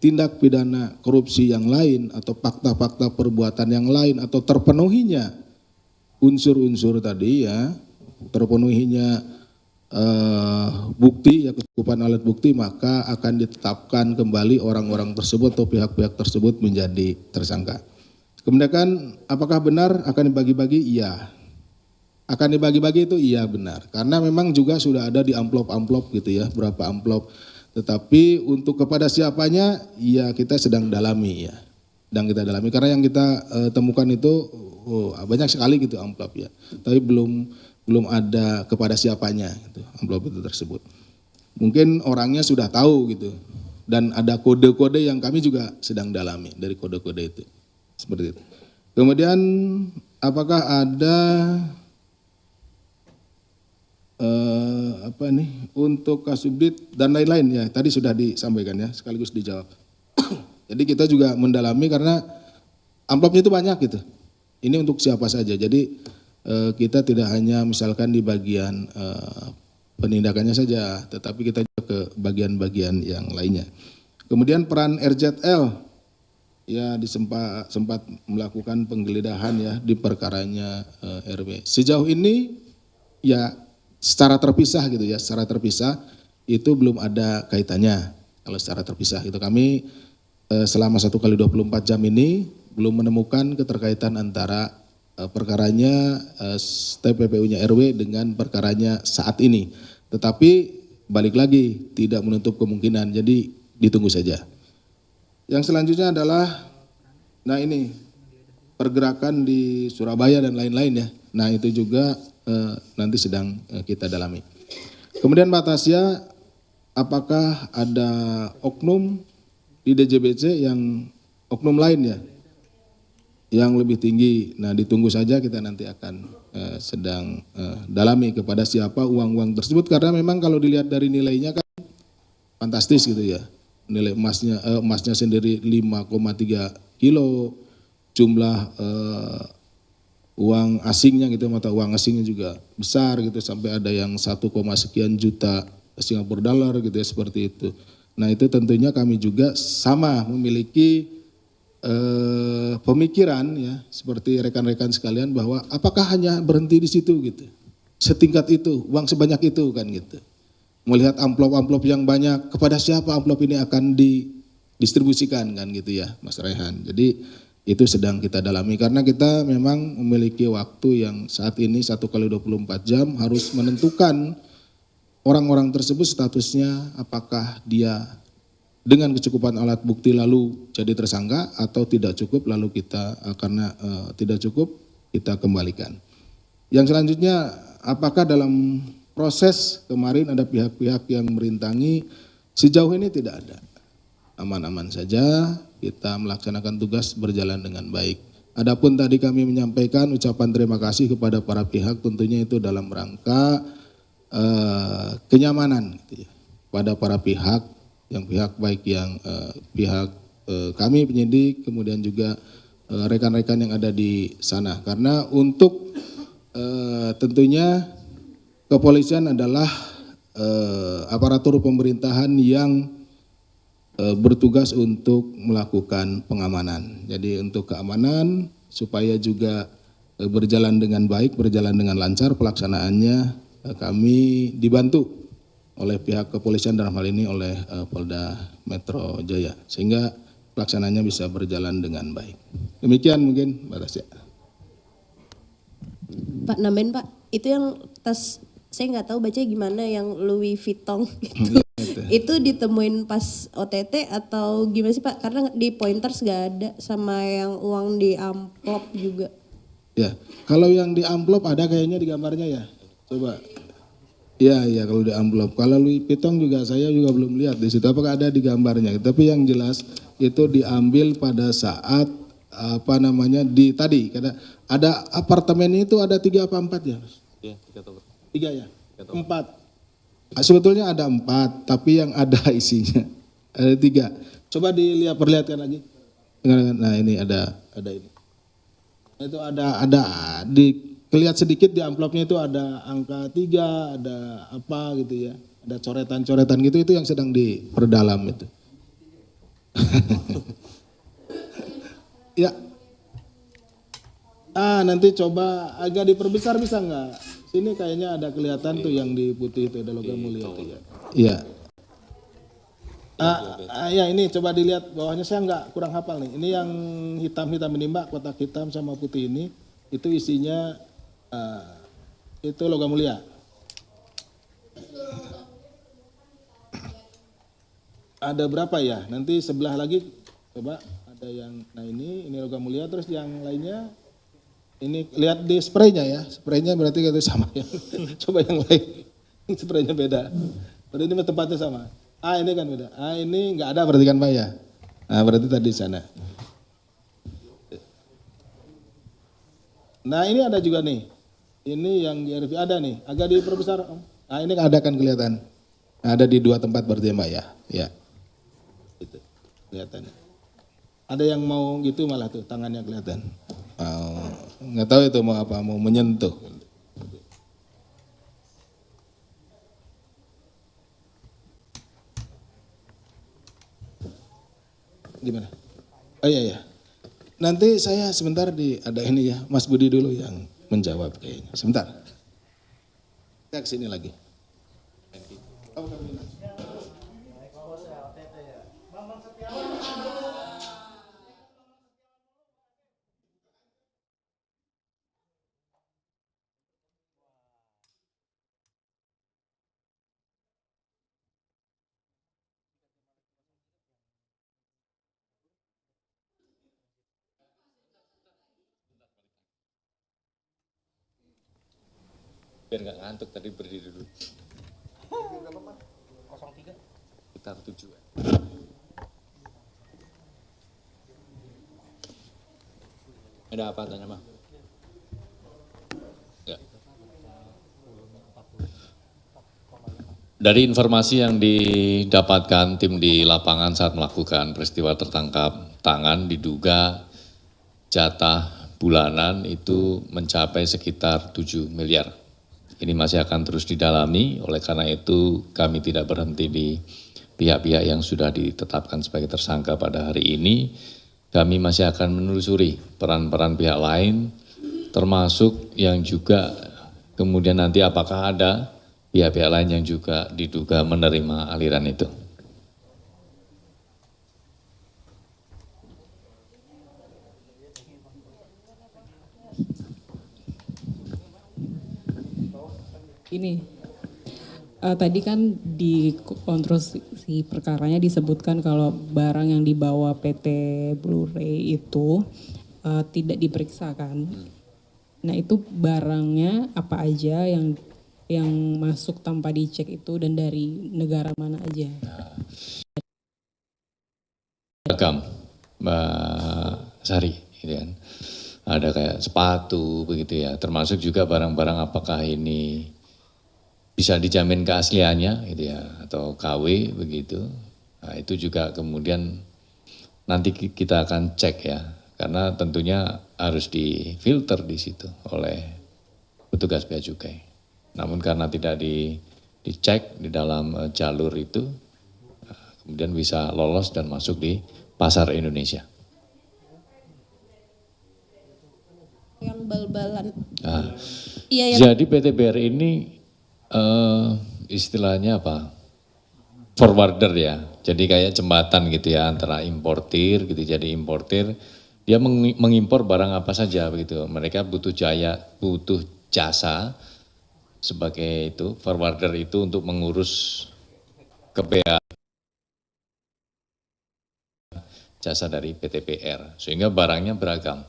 tindak pidana korupsi yang lain atau fakta-fakta perbuatan yang lain atau terpenuhinya unsur-unsur tadi ya, terpenuhinya bukti ya, kecukupan alat bukti, maka akan ditetapkan kembali orang-orang tersebut atau pihak-pihak tersebut menjadi tersangka. Kemudian apakah benar akan dibagi-bagi? Iya. Akan dibagi-bagi itu iya benar. Karena memang juga sudah ada di amplop-amplop gitu ya, berapa amplop. Tetapi untuk kepada siapanya, ya kita sedang dalami ya. Sedang kita dalami, karena yang kita temukan itu banyak sekali gitu amplop ya. Tapi belum ada kepada siapanya gitu, amplop itu tersebut. Mungkin orangnya sudah tahu gitu. Dan ada kode-kode yang kami juga sedang dalami dari kode-kode itu. Seperti itu. Kemudian apakah ada untuk Kasubdit dan lain-lain ya, tadi sudah disampaikan ya, sekaligus dijawab. Jadi kita juga mendalami karena amplopnya itu banyak gitu. Ini untuk siapa saja. Jadi kita tidak hanya misalkan di bagian penindakannya saja, tetapi kita juga ke bagian-bagian yang lainnya. Kemudian peran RZL ya sempat melakukan penggeledahan ya di perkaranya RW. Sejauh ini ya secara terpisah gitu ya, secara terpisah itu belum ada kaitannya. Kalau secara terpisah itu kami selama 1 kali 24 jam ini belum menemukan keterkaitan antara perkaranya TPPU-nya RW dengan perkaranya saat ini. Tetapi balik lagi tidak menutup kemungkinan, jadi ditunggu saja. Yang selanjutnya adalah, nah ini pergerakan di Surabaya dan lain-lain ya. Nah itu juga nanti sedang kita dalami. Kemudian Pak Tasya, apakah ada oknum di DJBC yang oknum lain ya, yang lebih tinggi? Nah ditunggu saja, kita nanti akan sedang dalami kepada siapa uang-uang tersebut, karena memang kalau dilihat dari nilainya kan fantastis gitu ya. Nilai emasnya sendiri 5,3 kilo, jumlah uang asingnya gitu, mata uang asingnya juga besar gitu, sampai ada yang 1, sekian juta Singapura dollar gitu ya, seperti itu. Nah itu tentunya kami juga sama memiliki pemikiran ya, seperti rekan-rekan sekalian, bahwa apakah hanya berhenti di situ gitu, setingkat itu, uang sebanyak itu kan gitu. Melihat amplop-amplop yang banyak, kepada siapa amplop ini akan didistribusikan kan gitu ya Mas Rehan. Jadi itu sedang kita dalami, karena kita memang memiliki waktu yang saat ini 1 kali 24 jam harus menentukan orang-orang tersebut statusnya, apakah dia dengan kecukupan alat bukti lalu jadi tersangka atau tidak cukup, lalu kita karena tidak cukup kita kembalikan. Yang selanjutnya, apakah dalam proses kemarin ada pihak-pihak yang merintangi? Sejauh ini tidak ada, aman-aman saja, kita melaksanakan tugas berjalan dengan baik. Adapun tadi kami menyampaikan ucapan terima kasih kepada para pihak, tentunya itu dalam rangka kenyamanan gitu ya, pada para pihak, yang pihak baik yang pihak kami penyidik, kemudian juga rekan-rekan yang ada di sana. Karena untuk tentunya kepolisian adalah aparatur pemerintahan yang bertugas untuk melakukan pengamanan. Jadi untuk keamanan supaya juga berjalan dengan baik, berjalan dengan lancar pelaksanaannya, kami dibantu oleh pihak kepolisian, dalam hal ini oleh Polda Metro Jaya, sehingga pelaksananya bisa berjalan dengan baik. Demikian mungkin Mbak Tasya. Pak nambahin Pak, itu yang tas, saya nggak tahu bacanya gimana, yang Louis Vuitton itu. Itu ditemuin pas OTT atau gimana sih Pak? Karena di pointers nggak ada, sama yang uang di amplop juga. Ya, kalau yang di amplop ada kayaknya di gambarnya ya. Coba. Iya, kalau di amplop. Kalau Louis Vuitton juga saya juga belum lihat di situ apakah ada di gambarnya. Tapi yang jelas itu diambil pada saat apa namanya di tadi, karena ada apartemen itu ada 3 apa 4 ya? Iya, 3 ya? 4. Sebetulnya ada 4, tapi yang ada isinya ada 3. Coba perlihatkan lagi. Nah ini ada ini. Itu ada kelihatan sedikit di amplopnya, itu ada angka 3, ada apa gitu ya, ada coretan-coretan gitu, itu yang sedang diperdalam itu. Ya. Nanti coba agak diperbesar bisa nggak? Sini kayaknya ada kelihatan tuh yang di putih itu, ada logam mulia itu ya. Iya. Ya ini coba dilihat bawahnya, saya kurang hafal nih. Ini yang hitam-hitam ini Mbak, kotak hitam sama putih ini, itu isinya itu logam mulia. Ada berapa ya? Nanti sebelah lagi coba ada yang, nah ini logam mulia, terus yang lainnya ini lihat di spraynya ya, spraynya berarti itu sama ya. Coba yang lain, spraynya beda. Berarti ini tempatnya sama. Ini kan beda. Ini nggak ada berarti kan Pak ya? Berarti tadi sana. Nah ini ada juga nih. Ini yang di RV ada nih, agak diperbesar Om. Ini ada kan kelihatan. Ada di 2 tempat berarti Mbak ya. Ya. Itu kelihatannya. Ada yang mau gitu malah tuh tangannya kelihatan. Nggak tahu itu mau apa, mau menyentuh. Gimana? Iya. Nanti saya sebentar ada ini ya, Mas Budi dulu yang menjawab kayaknya. Sebentar. Saya kesini lagi. Biar nggak ngantuk tadi berdiri dulu. Sekitar 7 ya. Ada apa tanya Bang? Ya. Dari informasi yang didapatkan tim di lapangan saat melakukan peristiwa tertangkap tangan diduga jatah bulanan itu mencapai sekitar 7 miliar. Ini masih akan terus didalami, oleh karena itu kami tidak berhenti di pihak-pihak yang sudah ditetapkan sebagai tersangka pada hari ini. Kami masih akan menelusuri peran-peran pihak lain, termasuk yang juga kemudian nanti apakah ada pihak-pihak lain yang juga diduga menerima aliran itu. Ini tadi kan di konstruksi perkaranya disebutkan kalau barang yang dibawa PT Blu-ray itu tidak diperiksa kan. Nah itu barangnya apa aja yang masuk tanpa dicek itu dan dari negara mana aja? Beragam, Mbak Sari, gitu kan. Ada kayak sepatu begitu ya, termasuk juga barang-barang apakah ini bisa dijamin keasliannya gitu ya, atau KW begitu. Nah, itu juga kemudian nanti kita akan cek ya, karena tentunya harus difilter di situ oleh petugas bea cukai. Namun karena tidak dicek di dalam jalur itu, kemudian bisa lolos dan masuk di pasar Indonesia. Yang bal-balan. Nah, Iya, jadi PT BR ini istilahnya apa? Forwarder ya. Jadi kayak jembatan gitu ya antara importir gitu. Jadi importir dia mengimpor barang apa saja begitu. Mereka butuh jasa sebagai itu forwarder itu untuk mengurus ke bea jasa dari PT BR sehingga barangnya beragam.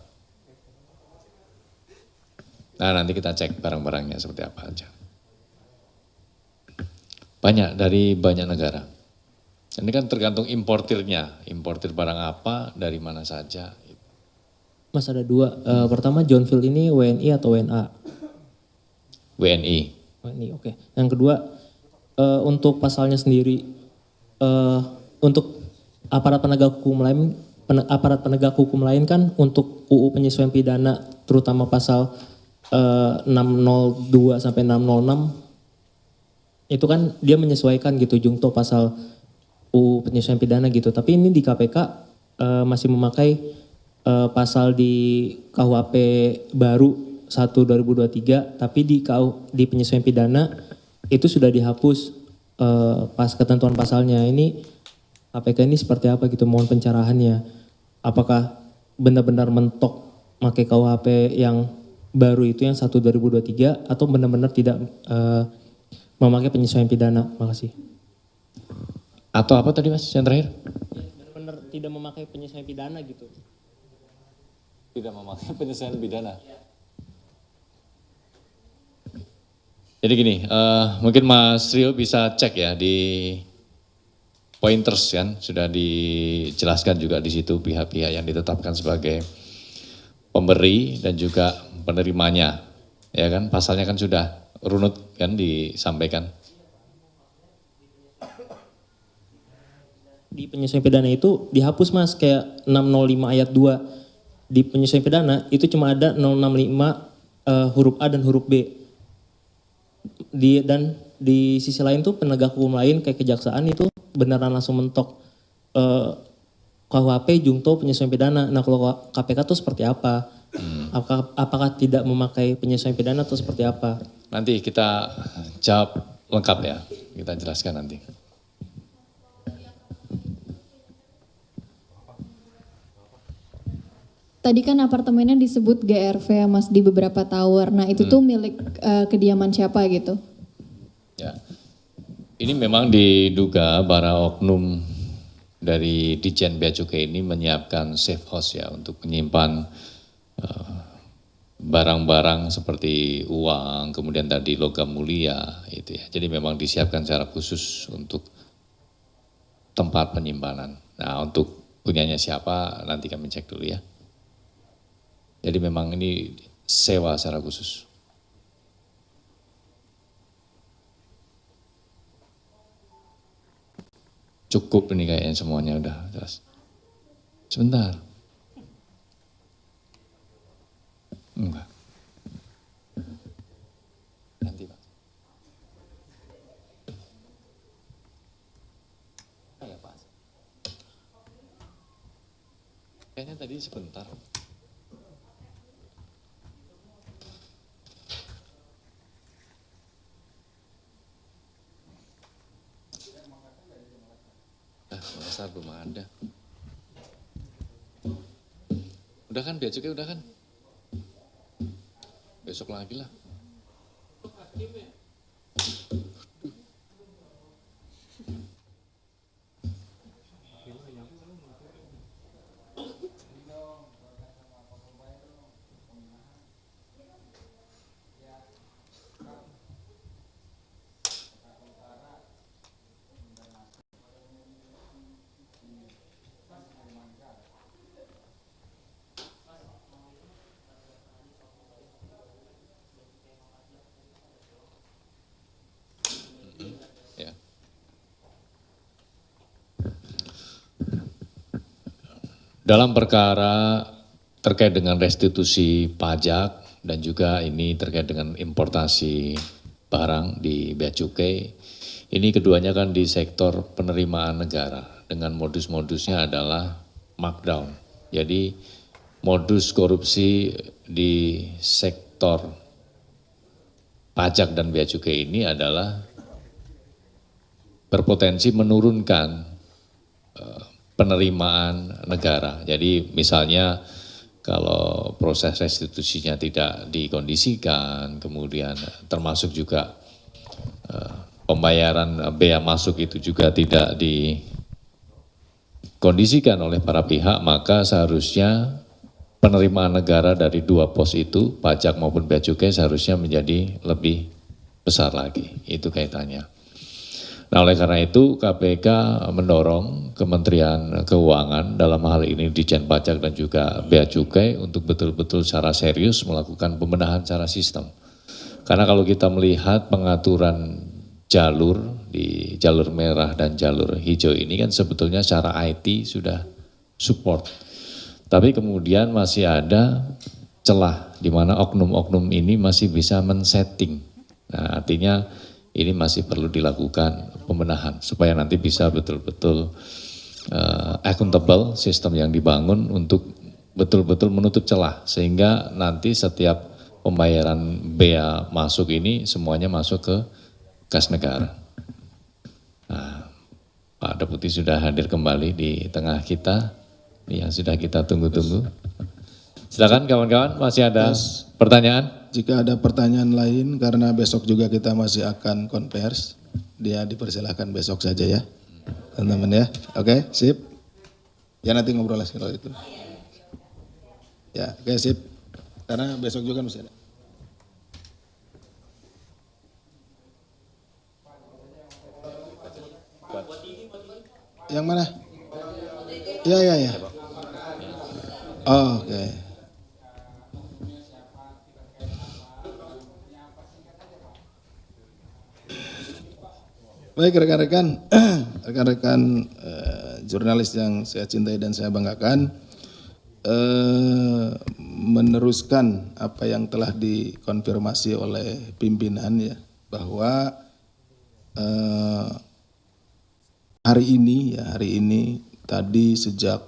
Nah, nanti kita cek barang-barangnya seperti apa aja. Banyak dari banyak negara. Ini kan tergantung importirnya, importir barang apa, dari mana saja. Mas ada dua, pertama John Field ini WNI atau WNA? WNI. WNI, oke. Yang kedua, untuk pasalnya sendiri, untuk aparat penegak hukum lain kan untuk UU penyesuaian pidana, terutama pasal 602 sampai 606, itu kan dia menyesuaikan gitu Jungto pasal UU penyesuaian pidana gitu. Tapi ini di KPK masih memakai pasal di KUHP baru 1 2023, tapi di penyesuaian pidana itu sudah dihapus pas ketentuan pasalnya. Ini KPK ini seperti apa gitu, mohon pencerahannya. Apakah benar-benar mentok pakai KUHP yang baru itu yang 1 2023 atau benar-benar tidak memakai penyesuaian pidana? Makasih. Atau apa tadi Mas yang terakhir? Benar-benar tidak memakai penyesuaian pidana gitu. Tidak memakai penyesuaian pidana. Jadi gini, mungkin Mas Rio bisa cek ya di pointers kan, sudah dijelaskan juga di situ pihak-pihak yang ditetapkan sebagai pemberi dan juga penerimanya. Ya kan, pasalnya kan sudah runut kan disampaikan. Di penyesuaian pidana itu dihapus Mas, kayak 605 ayat 2. Di penyesuaian pidana itu cuma ada 065 huruf A dan huruf B. Dan di sisi lain tuh penegak hukum lain kayak kejaksaan itu beneran langsung mentok KUHP Jungto penyesuaian pidana. Nah kalau KPK tuh seperti apa? Apakah tidak memakai penyesuaian pidana atau seperti apa? Nanti kita jawab lengkap ya, kita jelaskan nanti. Tadi kan apartemennya disebut GRV ya Mas di beberapa tower. Nah itu tuh milik kediaman siapa gitu? Ya, ini memang diduga para oknum dari Ditjen Bea Cukai ini menyiapkan safe house ya untuk menyimpan barang-barang seperti uang, kemudian tadi logam mulia itu ya. Jadi memang disiapkan secara khusus untuk tempat penyimpanan. Nah, untuk punyanya siapa nanti kami cek dulu ya. Jadi memang ini sewa secara khusus. Cukup ini kayaknya semuanya udah jelas. Sebentar. Enggak. Nanti Pak. Ya Pak. Kayaknya tadi sebentar. Masa belum ada. Udah kan bea cukai udah kan? Besok lagi lah. Ya. Dalam perkara terkait dengan restitusi pajak dan juga ini terkait dengan importasi barang di bea cukai, ini keduanya kan di sektor penerimaan negara dengan modus-modusnya adalah markdown. Jadi modus korupsi di sektor pajak dan bea cukai ini adalah berpotensi menurunkan penerimaan negara. Jadi misalnya kalau proses restitusinya tidak dikondisikan, kemudian termasuk juga pembayaran bea masuk itu juga tidak dikondisikan oleh para pihak, maka seharusnya penerimaan negara dari dua pos itu, pajak maupun bea cukai seharusnya menjadi lebih besar lagi. Itu kaitannya. Nah, oleh karena itu KPK mendorong Kementerian Keuangan dalam hal ini Ditjen Pajak dan juga Bea Cukai untuk betul-betul secara serius melakukan pembenahan secara sistem. Karena kalau kita melihat pengaturan jalur di jalur merah dan jalur hijau ini kan sebetulnya secara IT sudah support. Tapi kemudian masih ada celah di mana oknum-oknum ini masih bisa men-setting. Nah, artinya ini masih perlu dilakukan pembenahan supaya nanti bisa betul-betul accountable sistem yang dibangun untuk betul-betul menutup celah sehingga nanti setiap pembayaran bea masuk ini semuanya masuk ke kas negara. Nah, Pak Deputi sudah hadir kembali di tengah kita yang sudah kita tunggu-tunggu. Silakan kawan-kawan, masih ada pertanyaan? Jika ada pertanyaan lain, karena besok juga kita masih akan konvers, dia dipersilahkan besok saja ya, teman-teman ya. Oke, sip. Ya nanti ngobrol lagi kalau itu. Ya, oke sip. Karena besok juga masih ada. Yang mana? Ya. Oh, oke. Baik rekan-rekan jurnalis yang saya cintai dan saya banggakan, meneruskan apa yang telah dikonfirmasi oleh pimpinan ya, bahwa hari ini tadi sejak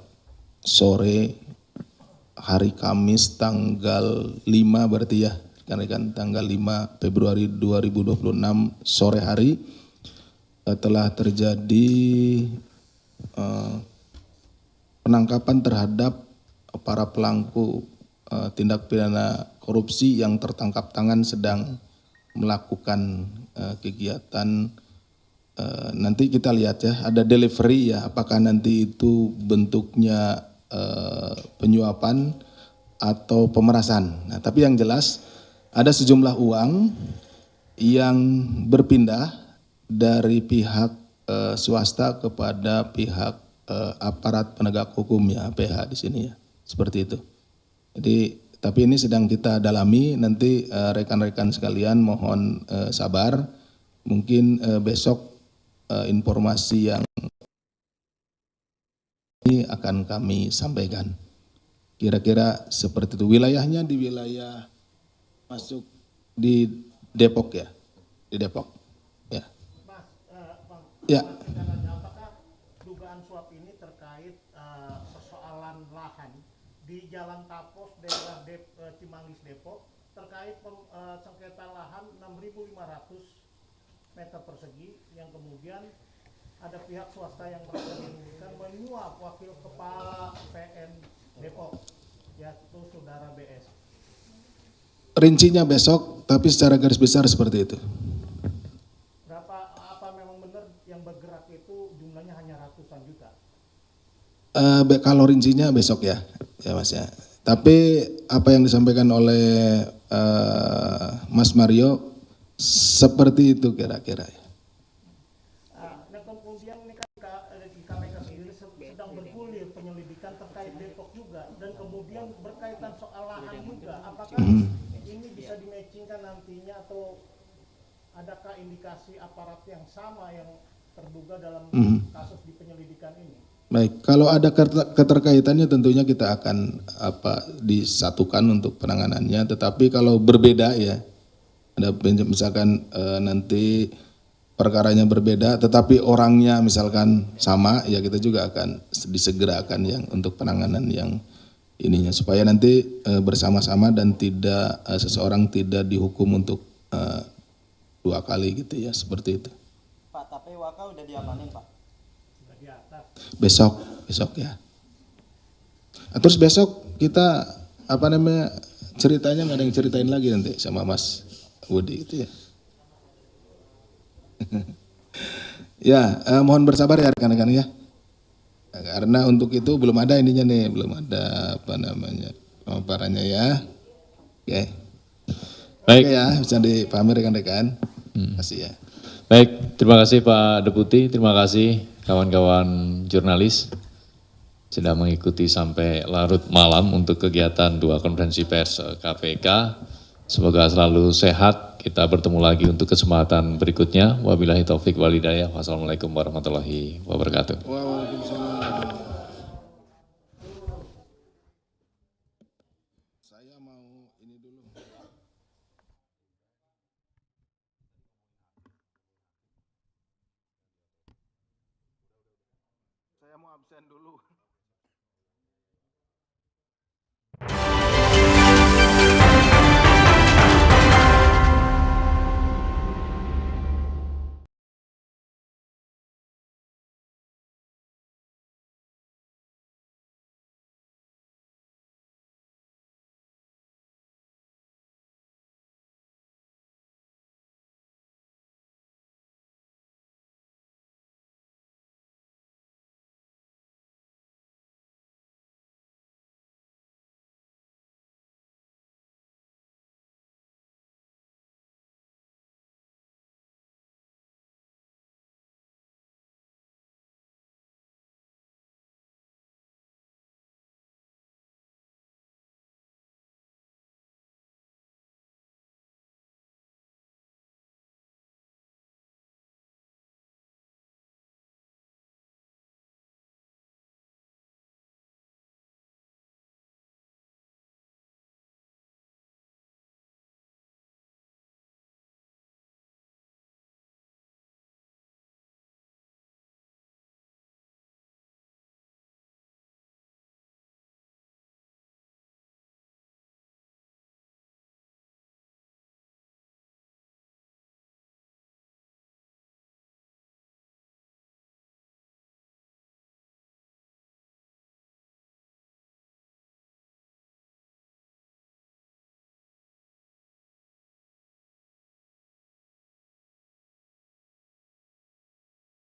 sore hari Kamis tanggal 5 berarti ya, rekan-rekan, tanggal 5 Februari 2026 sore hari telah terjadi penangkapan terhadap para pelaku tindak pidana korupsi yang tertangkap tangan sedang melakukan kegiatan. Nanti kita lihat ya, ada delivery ya, apakah nanti itu bentuknya penyuapan atau pemerasan. Nah, tapi yang jelas ada sejumlah uang yang berpindah dari pihak swasta kepada pihak aparat penegak hukum ya, PH di sini ya, seperti itu. Jadi, tapi ini sedang kita dalami, nanti rekan-rekan sekalian mohon sabar, mungkin besok informasi yang ini akan kami sampaikan. Kira-kira seperti itu. Wilayahnya di wilayah masuk di Depok ya, di Depok. Ya. Mas, Bang, Ya. apakah dugaan suap ini terkait persoalan lahan di Jalan Tapos daerah Cimanggis Depok terkait sengketa lahan 6.500 meter persegi yang kemudian ada pihak swasta yang merasa dirugikan menyuap wakil kepala PN Depok, yaitu saudara BS. Rincinya besok, tapi secara garis besar seperti itu. Apa memang benar yang bergerak itu jumlahnya hanya ratusan juta? Kalau rincinya besok ya Mas ya. Tapi apa yang disampaikan oleh Mas Mario seperti itu kira-kira ya. Nah kemudian ini kan di KPK sendiri sedang bergulir penyelidikan terkait Depok juga dan kemudian berkaitan soal lahan juga. Apakah ini bisa dimatchingkan nantinya atau adakah indikasi aparat yang sama yang terduga dalam kasus di penyelidikan ini? Baik, kalau ada keterkaitannya tentunya kita akan disatukan untuk penanganannya. Tetapi kalau berbeda ya, ada misalkan nanti perkaranya berbeda, tetapi orangnya misalkan sama, ya kita juga akan disegerakan yang untuk penanganan yang ininya supaya nanti bersama-sama dan tidak seseorang tidak dihukum untuk 2 kali gitu ya, seperti itu. Pak, tapi Waka udah diamanin Pak? Sudah di atas. Besok ya. Terus besok kita ceritanya nggak ada yang ceritain lagi nanti sama Mas Budi gitu ya. Ya, mohon bersabar ya rekan-rekan ya. Karena untuk itu belum ada ininya nih, belum ada pemaparannya ya. Oke. Baik. Oke ya, bisa dipahami rekan-rekan. Terima kasih ya. Baik, terima kasih Pak Deputi, terima kasih kawan-kawan jurnalis sudah mengikuti sampai larut malam untuk kegiatan 2 konferensi pers KPK. Semoga selalu sehat, kita bertemu lagi untuk kesempatan berikutnya. Wabillahi taufik walhidayah. Wassalamualaikum warahmatullahi wabarakatuh. Waalaikumsalam. Saya mau ini dulu. Saya mau absen dulu.